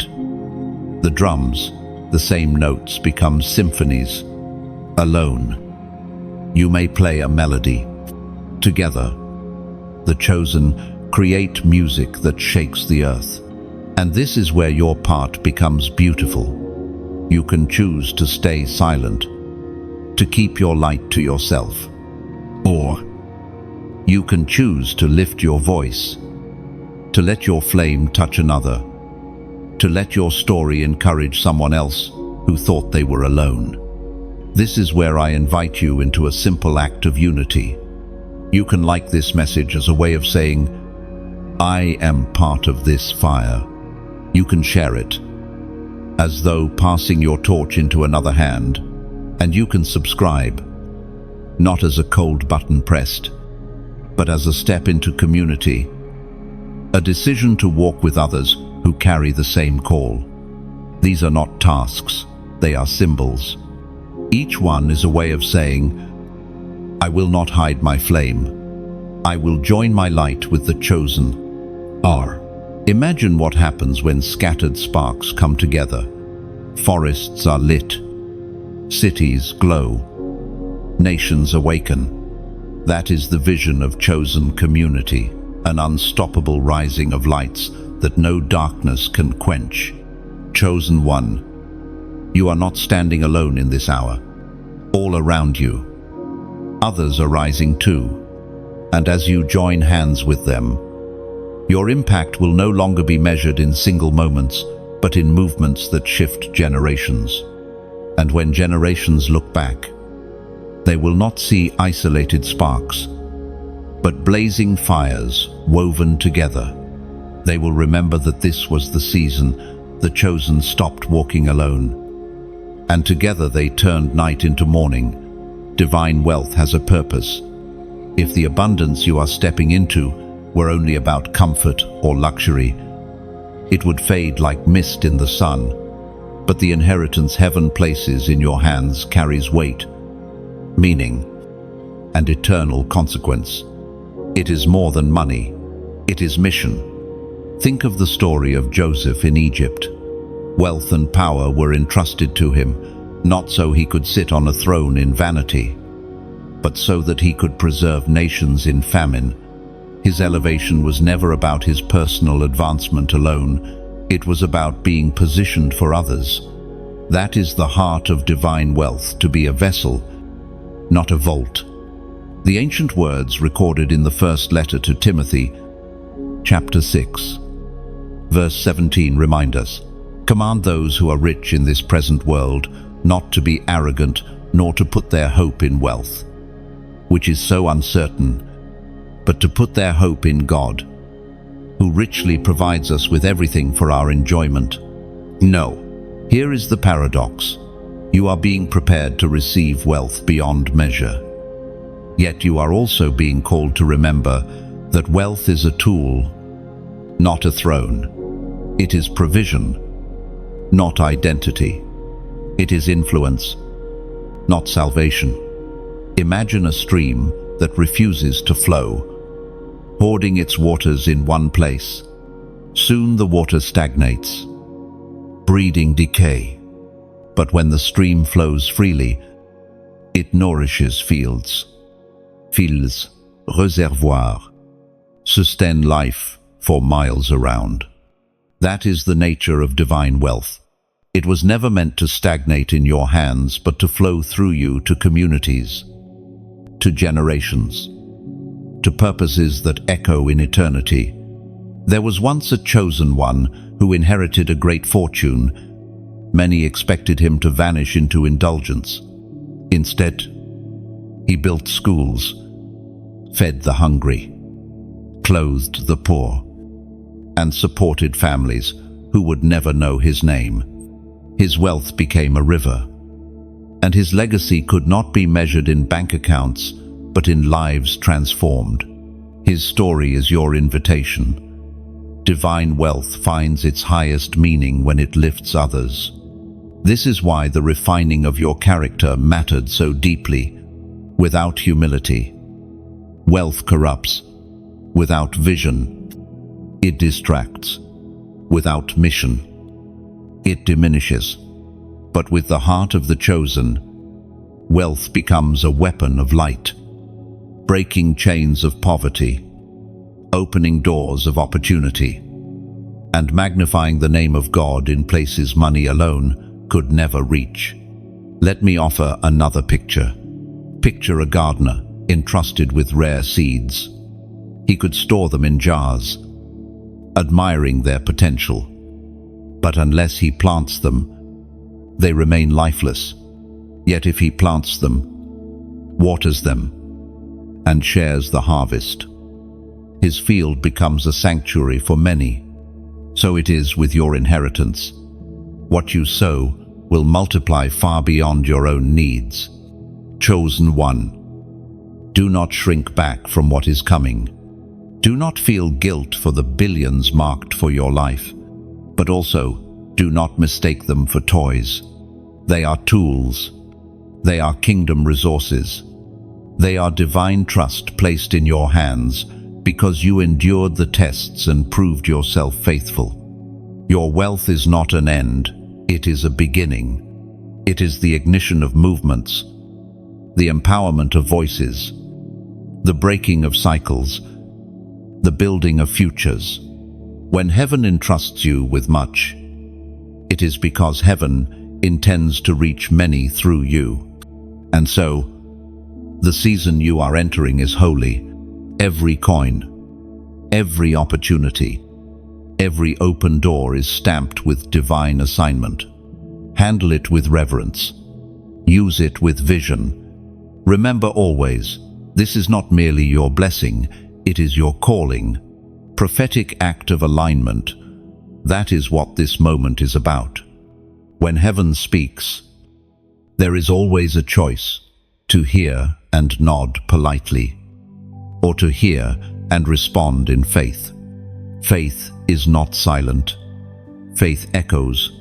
Speaker 1: the drums, the same notes become symphonies. Alone, you may play a melody. Together, the chosen create music that shakes the earth. And this is where your part becomes beautiful. You can choose to stay silent, to keep your light to yourself, or you can choose to lift your voice, to let your flame touch another, to let your story encourage someone else who thought they were alone. This is where I invite you into a simple act of unity. You can like this message as a way of saying, I am part of this fire. You can share it, as though passing your torch into another hand, and you can subscribe, not as a cold button pressed, but as a step into community, a decision to walk with others who carry the same call. These are not tasks, they are symbols. Each one is a way of saying, I will not hide my flame. I will join my light with the chosen. Imagine what happens when scattered sparks come together. Forests are lit, cities glow, nations awaken. That is the vision of chosen community, an unstoppable rising of lights that no darkness can quench. Chosen one, you are not standing alone in this hour. All around you, others are rising too. And as you join hands with them, your impact will no longer be measured in single moments, but in movements that shift generations. And when generations look back, they will not see isolated sparks, but blazing fires woven together. They will remember that this was the season the chosen stopped walking alone, and together they turned night into morning. Divine wealth has a purpose. If the abundance you are stepping into were only about comfort or luxury, it would fade like mist in the sun. But the inheritance heaven places in your hands carries weight, meaning, and eternal consequence. It is more than money. It is mission. Think of the story of Joseph in Egypt. Wealth and power were entrusted to him, not so he could sit on a throne in vanity, but so that he could preserve nations in famine. His elevation was never about his personal advancement alone. It was about being positioned for others. That is the heart of divine wealth, to be a vessel, not a vault. The ancient words recorded in the first letter to Timothy, chapter 6, verse 17 remind us, "Command those who are rich in this present world not to be arrogant, nor to put their hope in wealth, which is so uncertain, but to put their hope in God, who richly provides us with everything for our enjoyment." No, here is the paradox. You are being prepared to receive wealth beyond measure. Yet you are also being called to remember that wealth is a tool, not a throne. It is provision, not identity. It is influence, not salvation. Imagine a stream that refuses to flow, hoarding its waters in one place. Soon the water stagnates, breeding decay. But when the stream flows freely, it nourishes fields. Fils, réservoir, sustain life for miles around. That is the nature of divine wealth. It was never meant to stagnate in your hands, but to flow through you to communities, to generations, to purposes that echo in eternity. There was once a chosen one who inherited a great fortune. Many expected him to vanish into indulgence. Instead, he built schools, fed the hungry, clothed the poor, and supported families who would never know his name. His wealth became a river, and his legacy could not be measured in bank accounts, but in lives transformed. His story is your invitation. Divine wealth finds its highest meaning when it lifts others. This is why the refining of your character mattered so deeply. Without humility, wealth corrupts. Without vision, it distracts. Without mission, it diminishes. But with the heart of the chosen, wealth becomes a weapon of light, breaking chains of poverty, opening doors of opportunity, and magnifying the name of God in places money alone could never reach. Let me offer another picture. Picture a gardener entrusted with rare seeds. He could store them in jars, admiring their potential. But unless he plants them, they remain lifeless. Yet if he plants them, waters them, and shares the harvest, his field becomes a sanctuary for many. So it is with your inheritance. What you sow will multiply far beyond your own needs. Chosen one, do not shrink back from what is coming. Do not feel guilt for the billions marked for your life, but also do not mistake them for toys. They are tools. They are kingdom resources. They are divine trust placed in your hands because you endured the tests and proved yourself faithful. Your wealth is not an end, it is a beginning. It is the ignition of movements, the empowerment of voices, the breaking of cycles, the building of futures. When heaven entrusts you with much, it is because heaven intends to reach many through you. And so, the season you are entering is holy. Every coin, every opportunity, every open door is stamped with divine assignment. Handle it with reverence. Use it with vision. Remember always, this is not merely your blessing, it is your calling. Prophetic act of alignment. That is what this moment is about. When heaven speaks, there is always a choice: to hear and nod politely, or to hear and respond in faith. Faith is not silent. Faith echoes.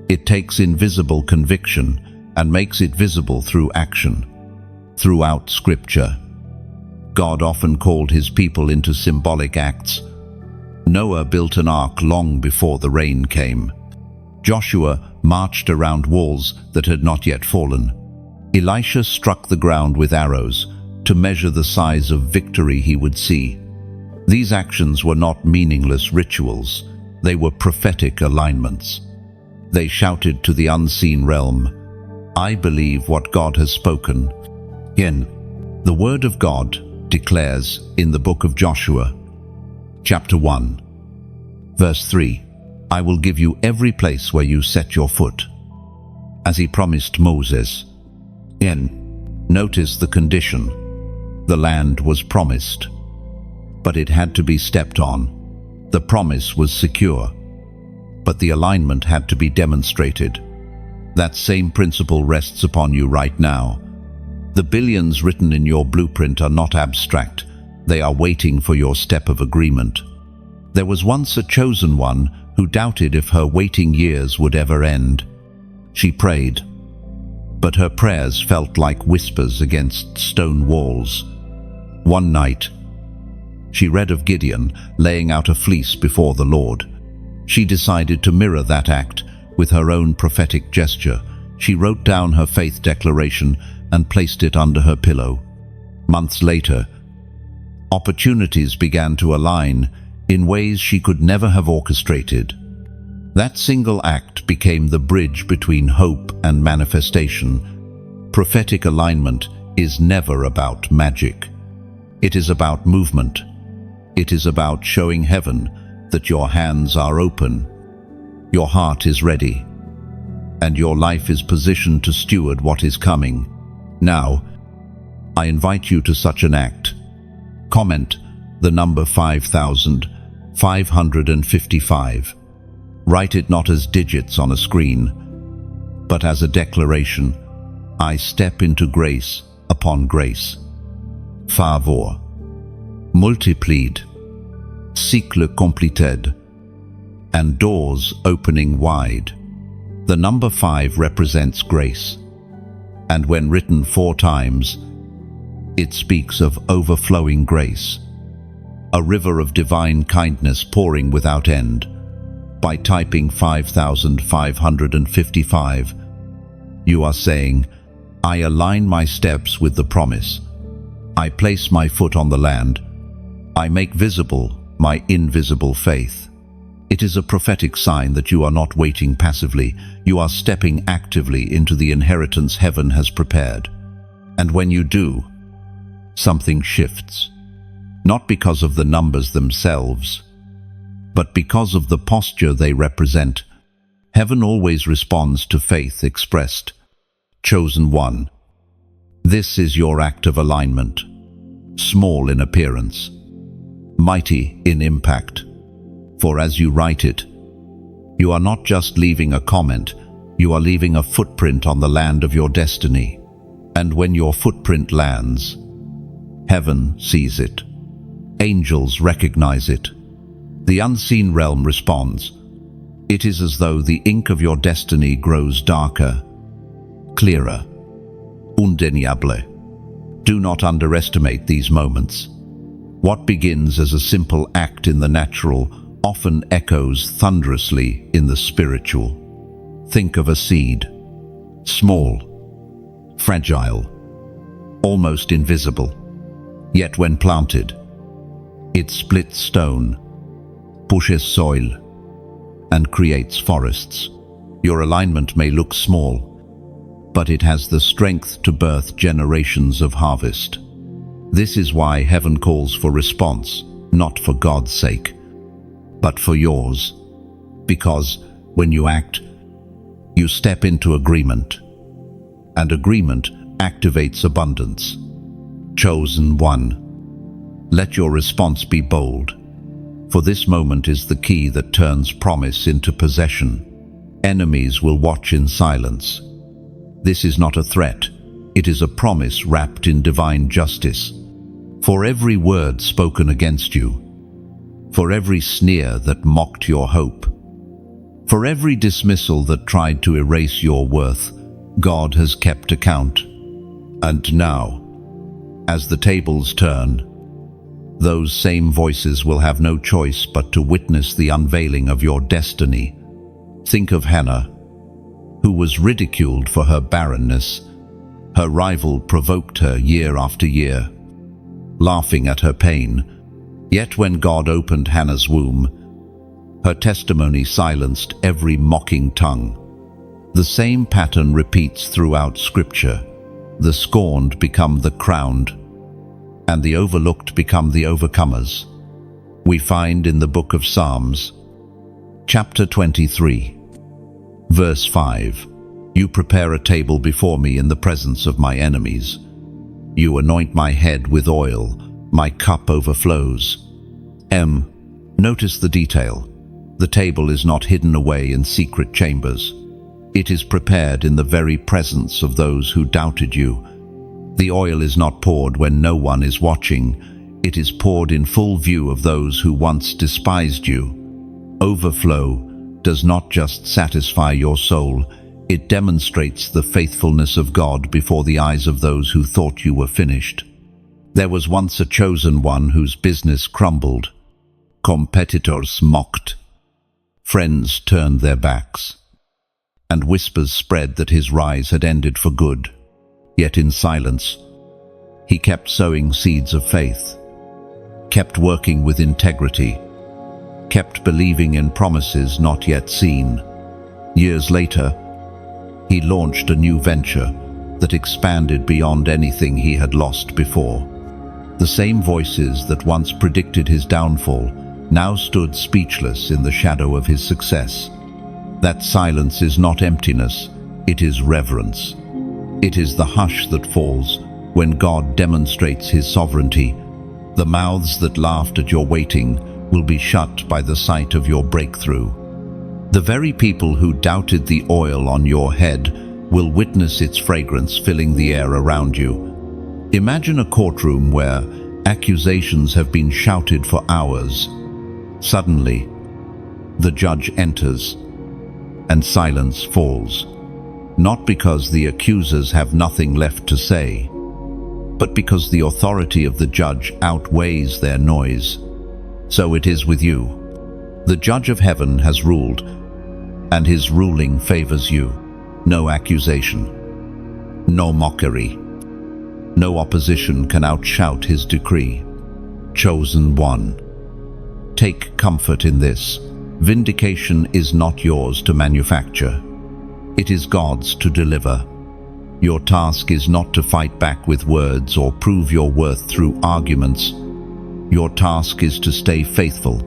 Speaker 1: It takes invisible conviction and makes it visible through action. Throughout Scripture, God often called his people into symbolic acts. Noah built an ark long before the rain came. Joshua marched around walls that had not yet fallen. Elisha struck the ground with arrows to measure the size of victory he would see. These actions were not meaningless rituals. They were prophetic alignments. They shouted to the unseen realm, "I believe what God has spoken." Again, the word of God declares in the book of Joshua, chapter 1, verse 3, "I will give you every place where you set your foot," as he promised Moses. Notice the condition. The land was promised, but it had to be stepped on. The promise was secure, but the alignment had to be demonstrated. That same principle rests upon you right now. The billions written in your blueprint are not abstract. They are waiting for your step of agreement. There was once a chosen one who doubted if her waiting years would ever end. She prayed, but her prayers felt like whispers against stone walls. One night, she read of Gideon laying out a fleece before the Lord. She decided to mirror that act with her own prophetic gesture. She wrote down her faith declaration and placed it under her pillow. Months later, opportunities began to align in ways she could never have orchestrated. That single act became the bridge between hope and manifestation. Prophetic alignment is never about magic. It is about movement. It is about showing heaven that your hands are open, your heart is ready, and your life is positioned to steward what is coming. Now, I invite you to such an act. Comment the number 5,555. Write it not as digits on a screen, but as a declaration. I step into grace upon grace. Favor. Multiplied. Cycle completed. And doors opening wide. The number 5 represents grace. And when written 4 times, it speaks of overflowing grace. A river of divine kindness pouring without end. By typing 5,555, you are saying, I align my steps with the promise. I place my foot on the land. I make visible my invisible faith. It is a prophetic sign that you are not waiting passively. You are stepping actively into the inheritance heaven has prepared. And when you do, something shifts. Not because of the numbers themselves, but because of the posture they represent. Heaven always responds to faith expressed. Chosen one. This is your act of alignment. Small in appearance, mighty in impact. For as you write it, you are not just leaving a comment, you are leaving a footprint on the land of your destiny. And when your footprint lands, heaven sees it. Angels recognize it. The unseen realm responds. It is as though the ink of your destiny grows darker, clearer. Undeniable. Do not underestimate these moments. What begins as a simple act in the natural often echoes thunderously in the spiritual. Think of a seed. Small, fragile, almost invisible. Yet when planted, it splits stone, pushes soil, and creates forests. Your alignment may look small, but it has the strength to birth generations of harvest. This is why heaven calls for response, not for God's sake, but for yours. Because when you act, you step into agreement, and agreement activates abundance. Chosen one, let your response be bold, for this moment is the key that turns promise into possession. Enemies will watch in silence. This is not a threat, it is a promise wrapped in divine justice. For every word spoken against you, for every sneer that mocked your hope, for every dismissal that tried to erase your worth, God has kept account. And now, as the tables turn, those same voices will have no choice but to witness the unveiling of your destiny. Think of Hannah, who was ridiculed for her barrenness. Her rival provoked her year after year, laughing at her pain. Yet when God opened Hannah's womb, her testimony silenced every mocking tongue. The same pattern repeats throughout Scripture. The scorned become the crowned, and the overlooked become the overcomers. We find in the book of Psalms, chapter 23, verse 5, "You prepare a table before me in the presence of my enemies. You anoint my head with oil, my cup overflows." Notice the detail. The table is not hidden away in secret chambers. It is prepared in the very presence of those who doubted you. The oil is not poured when no one is watching. It is poured in full view of those who once despised you. Overflow does not just satisfy your soul, it demonstrates the faithfulness of God before the eyes of those who thought you were finished. There was once a chosen one whose business crumbled. Competitors mocked. Friends turned their backs, and whispers spread that his rise had ended for good. Yet in silence, he kept sowing seeds of faith, kept working with integrity, kept believing in promises not yet seen. Years later, he launched a new venture that expanded beyond anything he had lost before. The same voices that once predicted his downfall now stood speechless in the shadow of his success. That silence is not emptiness, it is reverence. It is the hush that falls when God demonstrates his sovereignty. The mouths that laughed at your waiting will be shut by the sight of your breakthrough. The very people who doubted the oil on your head will witness its fragrance filling the air around you. Imagine a courtroom where accusations have been shouted for hours. Suddenly, the judge enters, and silence falls. Not because the accusers have nothing left to say, but because the authority of the judge outweighs their noise. So it is with you. The judge of heaven has ruled, and his ruling favors you. No accusation, no mockery, no opposition can outshout his decree. Chosen one, take comfort in this. Vindication is not yours to manufacture. It is God's to deliver. Your task is not to fight back with words or prove your worth through arguments. Your task is to stay faithful,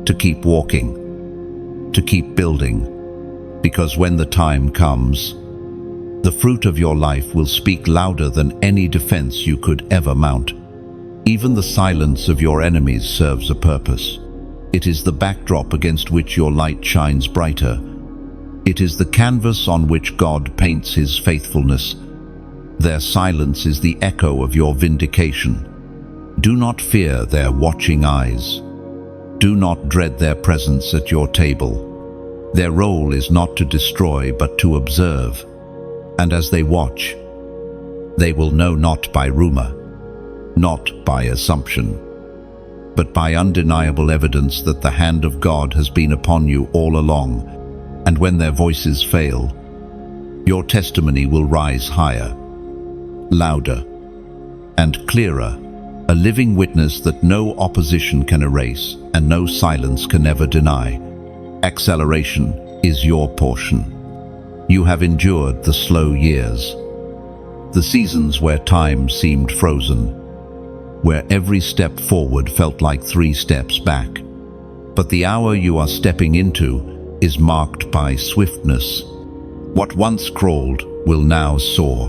Speaker 1: to keep walking, to keep building, because when the time comes, the fruit of your life will speak louder than any defense you could ever mount. Even the silence of your enemies serves a purpose. It is the backdrop against which your light shines brighter. It is the canvas on which God paints his faithfulness. Their silence is the echo of your vindication. Do not fear their watching eyes. Do not dread their presence at your table. Their role is not to destroy, but to observe. And as they watch, they will know not by rumor, not by assumption, but by undeniable evidence that the hand of God has been upon you all along. And when their voices fail, your testimony will rise higher, louder, and clearer a living witness that no opposition can erase and no silence can ever deny. Acceleration is your portion. You have endured the slow years, the seasons where time seemed frozen, where every step forward felt like 3 steps back. But the hour you are stepping into is marked by swiftness. What once crawled will now soar.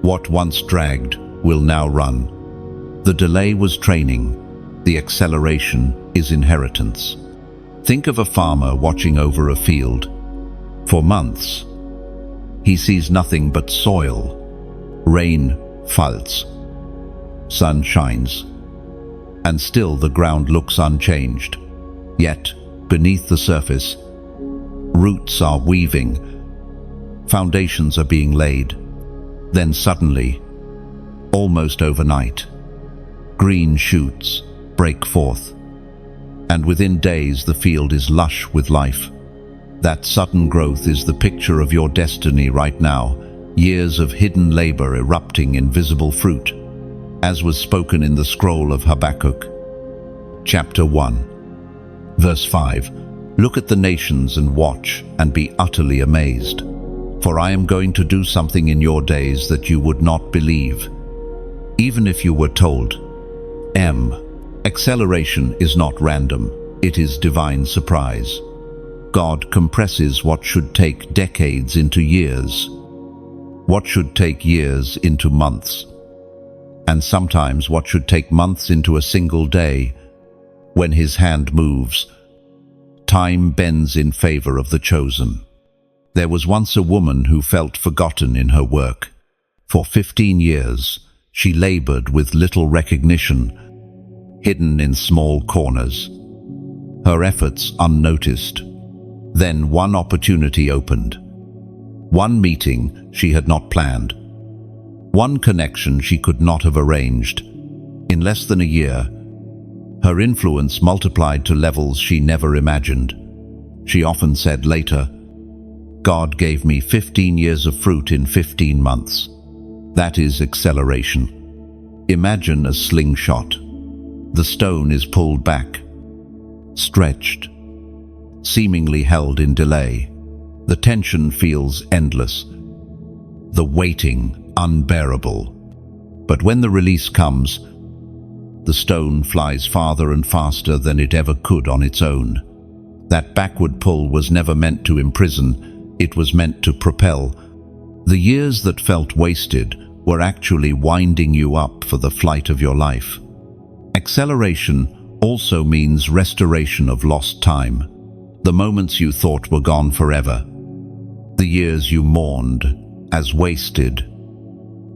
Speaker 1: What once dragged will now run. The delay was training. The acceleration is inheritance. Think of a farmer watching over a field. For months, he sees nothing but soil. Rain falls. Sun shines. And still the ground looks unchanged. Yet, beneath the surface, roots are weaving. Foundations are being laid. Then suddenly, almost overnight, green shoots break forth. And within days the field is lush with life. That sudden growth is the picture of your destiny right now, years of hidden labor erupting in visible fruit, as was spoken in the scroll of Habakkuk. Chapter 1, verse 5. Look at the nations and watch and be utterly amazed. For I am going to do something in your days that you would not believe, even if you were told. Acceleration is not random, it is divine surprise. God compresses what should take decades into years, what should take years into months, and sometimes what should take months into a single day. When His hand moves, time bends in favor of the chosen. There was once a woman who felt forgotten in her work. For 15 years, she labored with little recognition, hidden in small corners, her efforts unnoticed. Then one opportunity opened. One meeting she had not planned. One connection she could not have arranged. In less than a year, her influence multiplied to levels she never imagined. She often said later, "God gave me 15 years of fruit in 15 months. That is acceleration. Imagine a slingshot. The stone is pulled back, stretched, seemingly held in delay. The tension feels endless, the waiting unbearable. But when the release comes, the stone flies farther and faster than it ever could on its own. That backward pull was never meant to imprison, it was meant to propel. The years that felt wasted were actually winding you up for the flight of your life. Acceleration also means restoration of lost time. The moments you thought were gone forever. The years you mourned as wasted.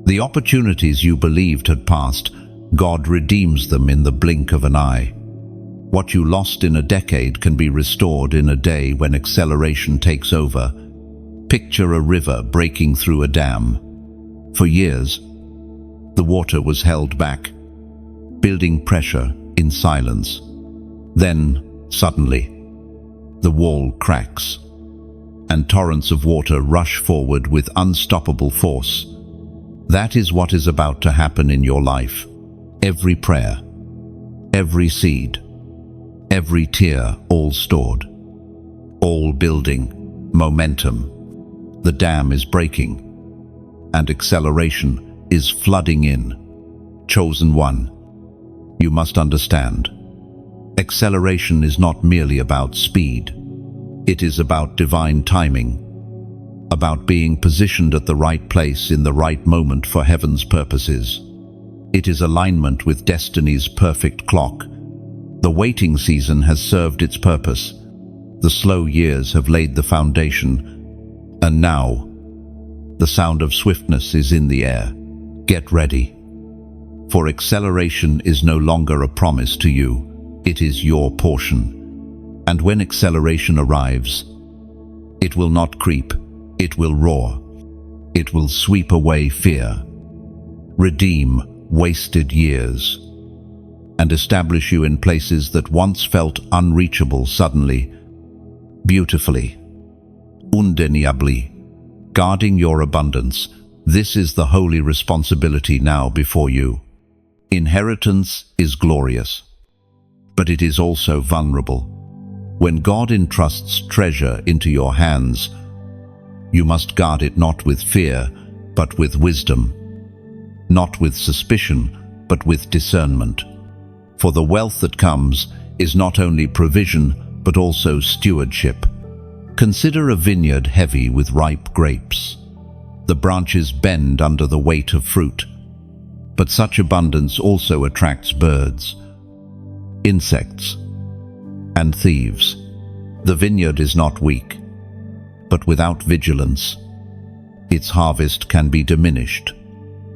Speaker 1: The opportunities you believed had passed, God redeems them in the blink of an eye. What you lost in a decade can be restored in a day when acceleration takes over. Picture a river breaking through a dam. For years, the water was held back, building pressure in silence. Then, suddenly, the wall cracks, and torrents of water rush forward with unstoppable force. That is what is about to happen in your life. Every prayer, every seed, every tear, all stored, all building momentum. The dam is breaking, and acceleration is flooding in. Chosen one, you must understand. Acceleration is not merely about speed. It is about divine timing, about being positioned at the right place in the right moment for heaven's purposes. It is alignment with destiny's perfect clock. The waiting season has served its purpose. The slow years have laid the foundation. And now, the sound of swiftness is in the air. Get ready. For acceleration is no longer a promise to you. It is your portion. And when acceleration arrives, it will not creep. It will roar. It will sweep away fear, redeem wasted years, and establish you in places that once felt unreachable suddenly, beautifully, undeniably, guarding your abundance. This is the holy responsibility now before you. Inheritance is glorious, but it is also vulnerable. When God entrusts treasure into your hands, you must guard it not with fear, but with wisdom, not with suspicion, but with discernment. For the wealth that comes is not only provision, but also stewardship. Consider a vineyard heavy with ripe grapes. The branches bend under the weight of fruit, but such abundance also attracts birds, insects, and thieves. The vineyard is not weak, but without vigilance, its harvest can be diminished.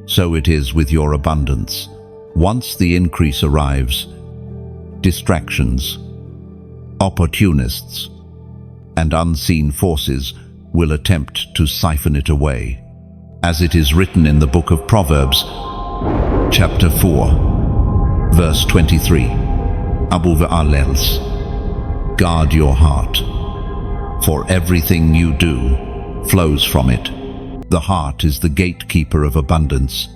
Speaker 1: So it is with your abundance. Once the increase arrives, distractions, opportunists, and unseen forces will attempt to siphon it away. As it is written in the book of Proverbs, chapter 4, verse 23, Abu Ve'alels, guard your heart, for everything you do flows from it. The heart is the gatekeeper of abundance.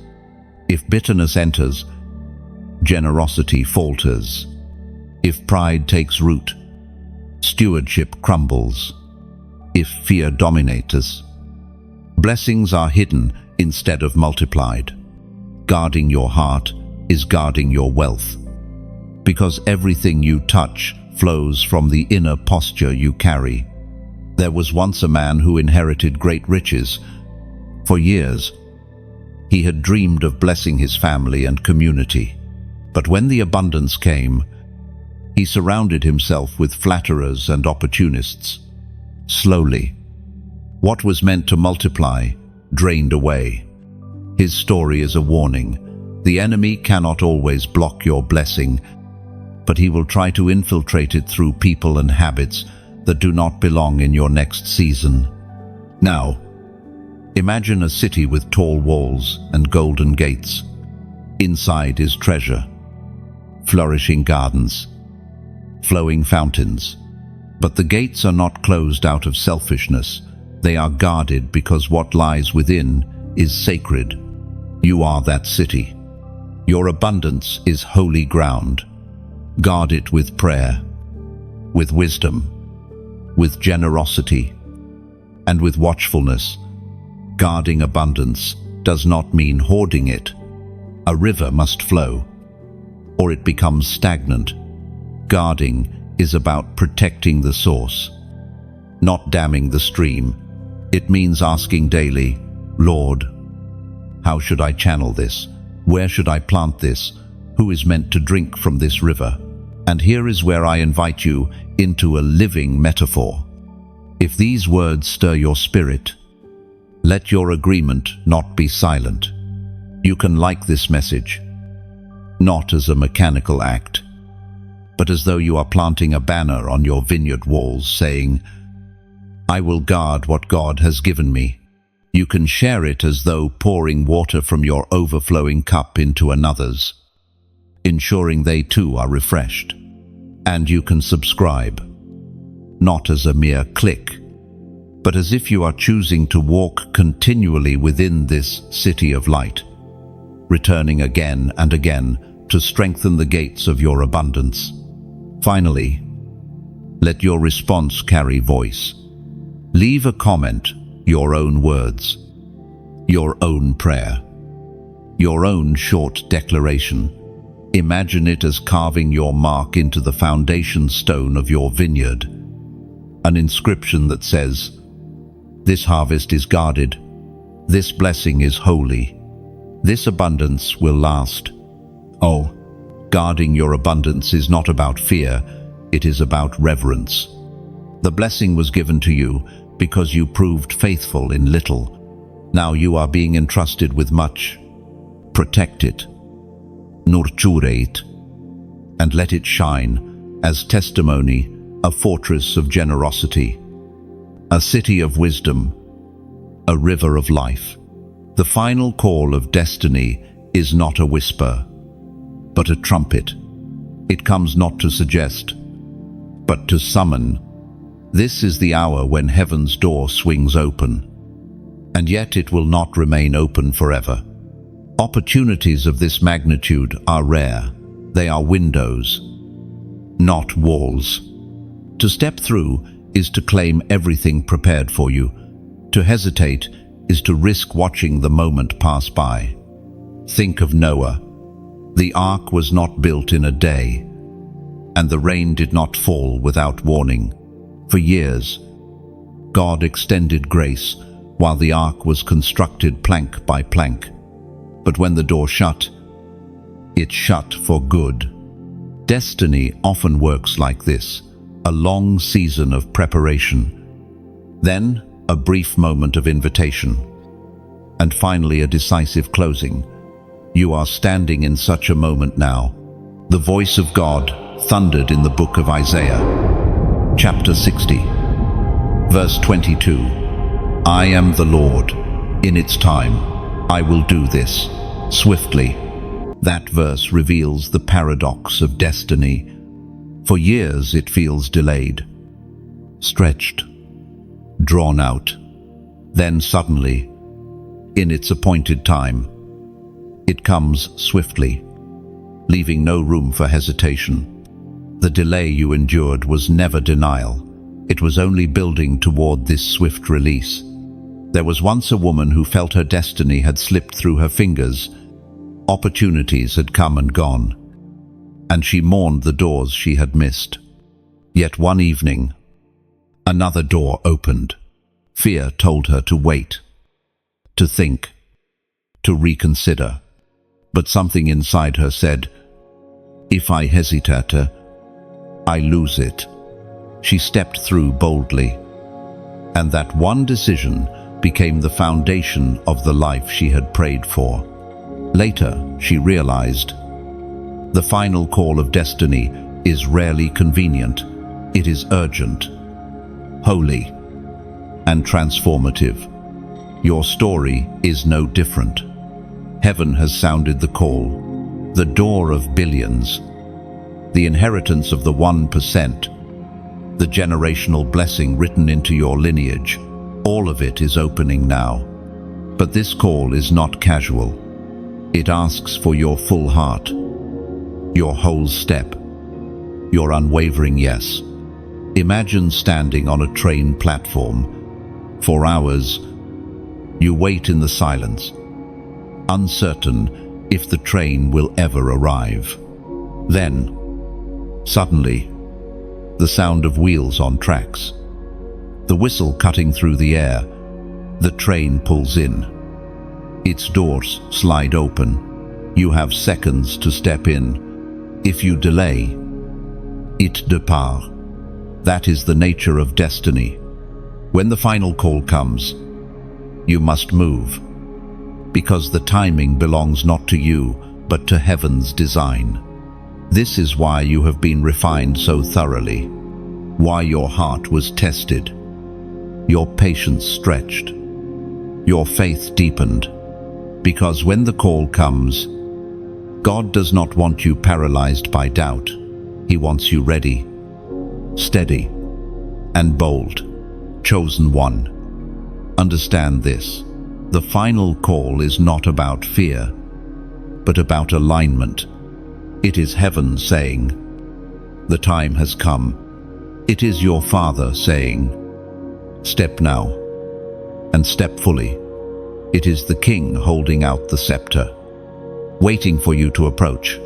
Speaker 1: If bitterness enters, generosity falters. If pride takes root, stewardship crumbles. If fear dominates us, blessings are hidden instead of multiplied. Guarding your heart is guarding your wealth, because everything you touch flows from the inner posture you carry. There was once a man who inherited great riches. For years, he had dreamed of blessing his family and community. But when the abundance came, he surrounded himself with flatterers and opportunists. Slowly, what was meant to multiply drained away. His story is a warning. The enemy cannot always block your blessing, but he will try to infiltrate it through people and habits that do not belong in your next season. Now, imagine a city with tall walls and golden gates. Inside is treasure, flourishing gardens, flowing fountains. But the gates are not closed out of selfishness. They are guarded because what lies within is sacred. You are that city. Your abundance is holy ground. Guard it with prayer, with wisdom, with generosity, and with watchfulness. Guarding abundance does not mean hoarding it. A river must flow, or it becomes stagnant. Guarding is about protecting the source, not damming the stream. It means asking daily, Lord, how should I channel this? Where should I plant this? Who is meant to drink from this river? And here is where I invite you into a living metaphor. If these words stir your spirit, let your agreement not be silent. You can like this message, not as a mechanical act, but as though you are planting a banner on your vineyard walls saying, I will guard what God has given me. You can share it as though pouring water from your overflowing cup into another's, ensuring they too are refreshed. And you can subscribe, not as a mere click, but as if you are choosing to walk continually within this city of light, returning again and again to strengthen the gates of your abundance. Finally, let your response carry voice. Leave a comment, your own words, your own prayer, your own short declaration. Imagine it as carving your mark into the foundation stone of your vineyard, an inscription that says, this harvest is guarded, this blessing is holy, this abundance will last. Oh, guarding your abundance is not about fear, it is about reverence. The blessing was given to you because you proved faithful in little. Now you are being entrusted with much. Protect it, nurture it, and let it shine as testimony, a fortress of generosity, a city of wisdom, a river of life. The final call of destiny is not a whisper, but a trumpet. It comes not to suggest, but to summon. This is the hour when heaven's door swings open, and yet it will not remain open forever. Opportunities of this magnitude are rare. They are windows, not walls. To step through is to claim everything prepared for you. To hesitate is to risk watching the moment pass by. Think of Noah. The ark was not built in a day, and the rain did not fall without warning. For years, God extended grace while the ark was constructed plank by plank. But when the door shut, it shut for good. Destiny often works like this, a long season of preparation, then a brief moment of invitation, and finally a decisive closing. You are standing in such a moment now. The voice of God thundered in the book of Isaiah, chapter 60, verse 22. I am the Lord. In its time, I will do this swiftly. That verse reveals the paradox of destiny. For years it feels delayed, stretched, drawn out. Then suddenly, in its appointed time, it comes swiftly, leaving no room for hesitation. The delay you endured was never denial. It was only building toward this swift release. There was once a woman who felt her destiny had slipped through her fingers. Opportunities had come and gone, and she mourned the doors she had missed. Yet one evening, another door opened. Fear told her to wait, to think, to reconsider. But something inside her said, if I hesitate, I lose it. She stepped through boldly, and that one decision became the foundation of the life she had prayed for. Later, she realized, the final call of destiny is rarely convenient. It is urgent, holy, and transformative. Your story is no different. Heaven has sounded the call, the door of billions, the inheritance of the 1%, the generational blessing written into your lineage. All of it is opening now. But this call is not casual. It asks for your full heart, your whole step, your unwavering yes. Imagine standing on a train platform. For hours, you wait in the silence, uncertain if the train will ever arrive. Then, suddenly, the sound of wheels on tracks, the whistle cutting through the air, the train pulls in. Its doors slide open. You have seconds to step in. If you delay, it depart. That is the nature of destiny. When the final call comes, you must move, because the timing belongs not to you, but to heaven's design. This is why you have been refined so thoroughly, why your heart was tested, your patience stretched, your faith deepened. Because when the call comes, God does not want you paralyzed by doubt. He wants you ready, steady, and bold, chosen one. Understand this. The final call is not about fear, but about alignment. It is heaven saying, the time has come. It is your Father saying, step now, and step fully. It is the King holding out the scepter, waiting for you to approach.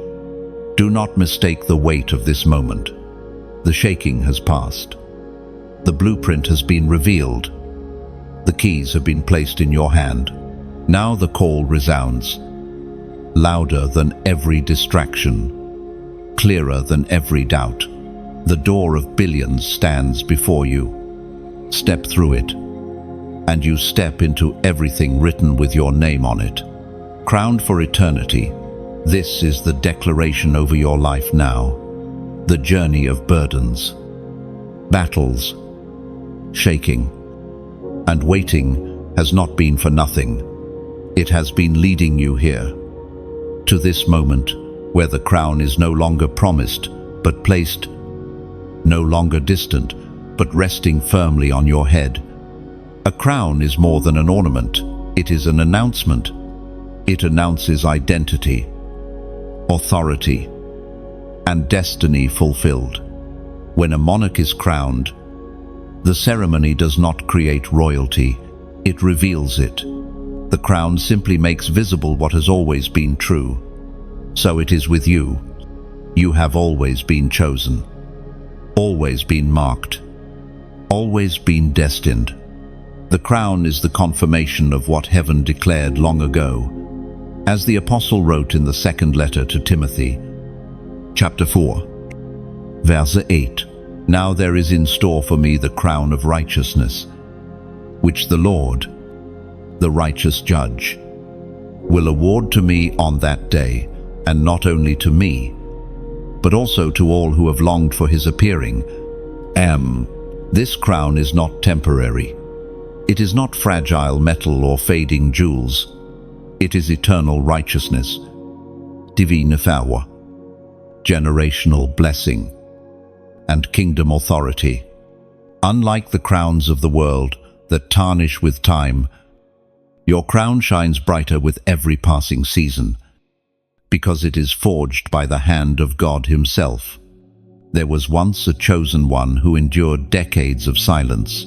Speaker 1: Do not mistake the weight of this moment. The shaking has passed. The blueprint has been revealed. The keys have been placed in your hand. Now the call resounds, louder than every distraction, clearer than every doubt. The door of billions stands before you. Step through it, and you step into everything written with your name on it. Crowned for eternity, this is the declaration over your life now. The journey of burdens, battles, shaking, and waiting has not been for nothing. It has been leading you here, to this moment where the crown is no longer promised but placed, no longer distant but resting firmly on your head. A crown is more than an ornament. It is an announcement. It announces identity, authority, and destiny fulfilled. When a monarch is crowned, the ceremony does not create royalty, it reveals it. The crown simply makes visible what has always been true. So it is with you. You have always been chosen, always been marked, always been destined. The crown is the confirmation of what heaven declared long ago. As the apostle wrote in the second letter to Timothy, chapter 4, verse 8, "Now there is in store for me the crown of righteousness, which the Lord, the righteous judge, will award to me on that day, and not only to me, but also to all who have longed for his appearing." This crown is not temporary. It is not fragile metal or fading jewels. It is eternal righteousness, divine favor, generational blessing, and kingdom authority. Unlike the crowns of the world that tarnish with time, your crown shines brighter with every passing season, because it is forged by the hand of God himself. There was once a chosen one who endured decades of silence,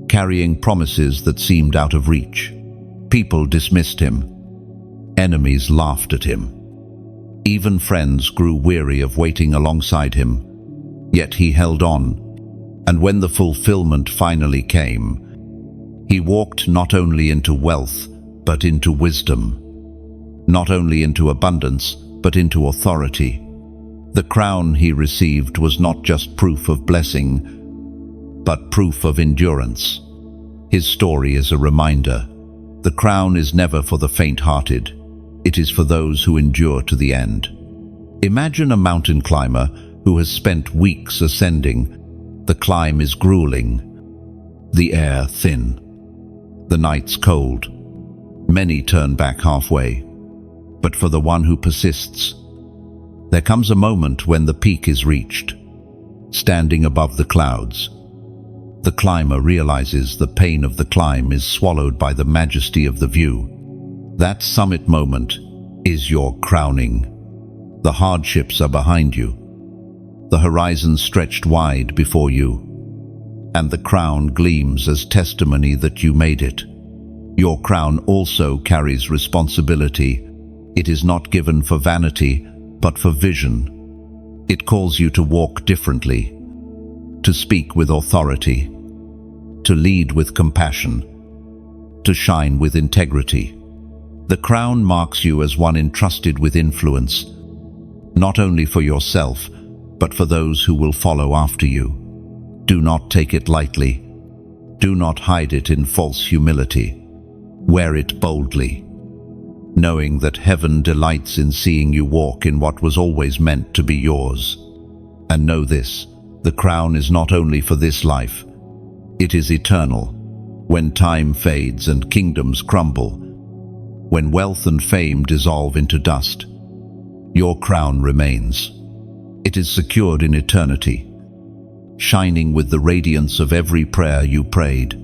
Speaker 1: carrying promises that seemed out of reach. People dismissed him. Enemies laughed at him. Even friends grew weary of waiting alongside him. Yet he held on, and when the fulfillment finally came, he walked not only into wealth, but into wisdom. Not only into abundance, but into authority. The crown he received was not just proof of blessing, but proof of endurance. His story is a reminder. The crown is never for the faint-hearted. It is for those who endure to the end. Imagine a mountain climber who has spent weeks ascending. The climb is grueling, the air thin, the nights cold. Many turn back halfway. But for the one who persists, there comes a moment when the peak is reached. Standing above the clouds, the climber realizes the pain of the climb is swallowed by the majesty of the view. That summit moment is your crowning. The hardships are behind you. The horizon stretched wide before you, and the crown gleams as testimony that you made it. Your crown also carries responsibility. It is not given for vanity, but for vision. It calls you to walk differently, to speak with authority, to lead with compassion, to shine with integrity. The crown marks you as one entrusted with influence, not only for yourself, but for those who will follow after you. Do not take it lightly. Do not hide it in false humility. Wear it boldly, knowing that heaven delights in seeing you walk in what was always meant to be yours. And know this, the crown is not only for this life, it is eternal. When time fades and kingdoms crumble, when wealth and fame dissolve into dust, your crown remains. It is secured in eternity, shining with the radiance of every prayer you prayed,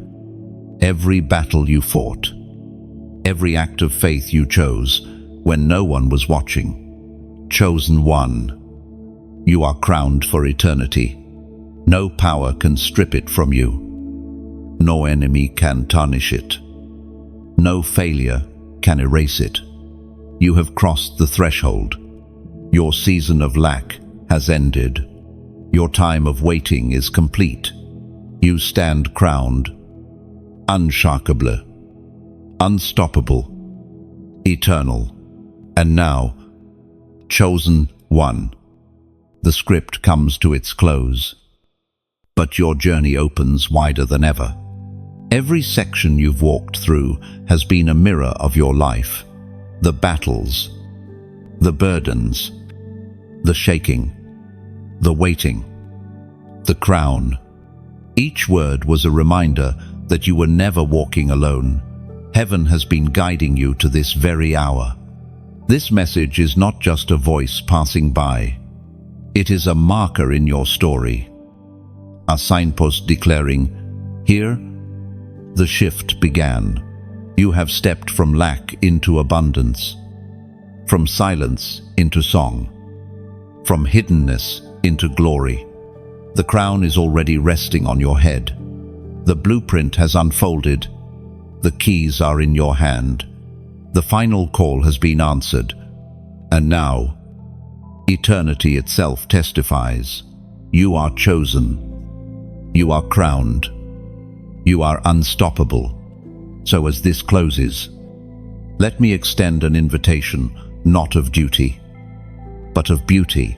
Speaker 1: every battle you fought, every act of faith you chose when no one was watching. Chosen one, you are crowned for eternity. No power can strip it from you. No enemy can tarnish it. No failure can erase it. You have crossed the threshold. Your season of lack has ended. Your time of waiting is complete. You stand crowned, unshakable, unstoppable, eternal. And now, chosen one. The script comes to its close, but your journey opens wider than ever. Every section you've walked through has been a mirror of your life. The battles, the burdens, the shaking, the waiting, the crown. Each word was a reminder that you were never walking alone. Heaven has been guiding you to this very hour. This message is not just a voice passing by. It is a marker in your story, a signpost declaring, here the shift began. You have stepped from lack into abundance, from silence into song, from hiddenness into glory. The crown is already resting on your head. The blueprint has unfolded. The keys are in your hand. The final call has been answered. And now, eternity itself testifies. You are chosen. You are crowned. You are unstoppable. So as this closes, let me extend an invitation, not of duty, but of beauty.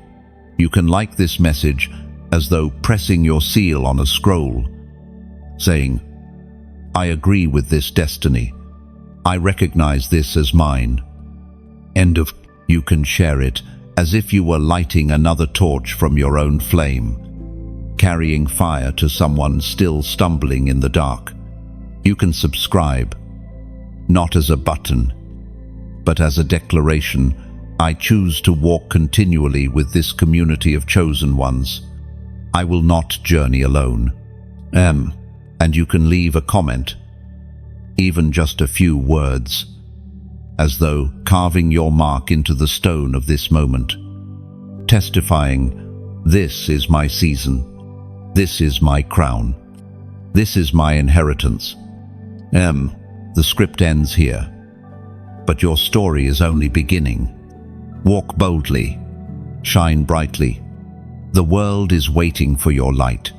Speaker 1: You can like this message as though pressing your seal on a scroll, saying, I agree with this destiny. I recognize this as mine. End of. You can share it as if you were lighting another torch from your own flame, carrying fire to someone still stumbling in the dark. You can subscribe, not as a button, but as a declaration. I choose to walk continually with this community of chosen ones. I will not journey alone. And you can leave a comment, even just a few words, as though carving your mark into the stone of this moment, testifying, this is my season, this is my crown, this is my inheritance. The script ends here, but your story is only beginning. Walk boldly, shine brightly. The world is waiting for your light.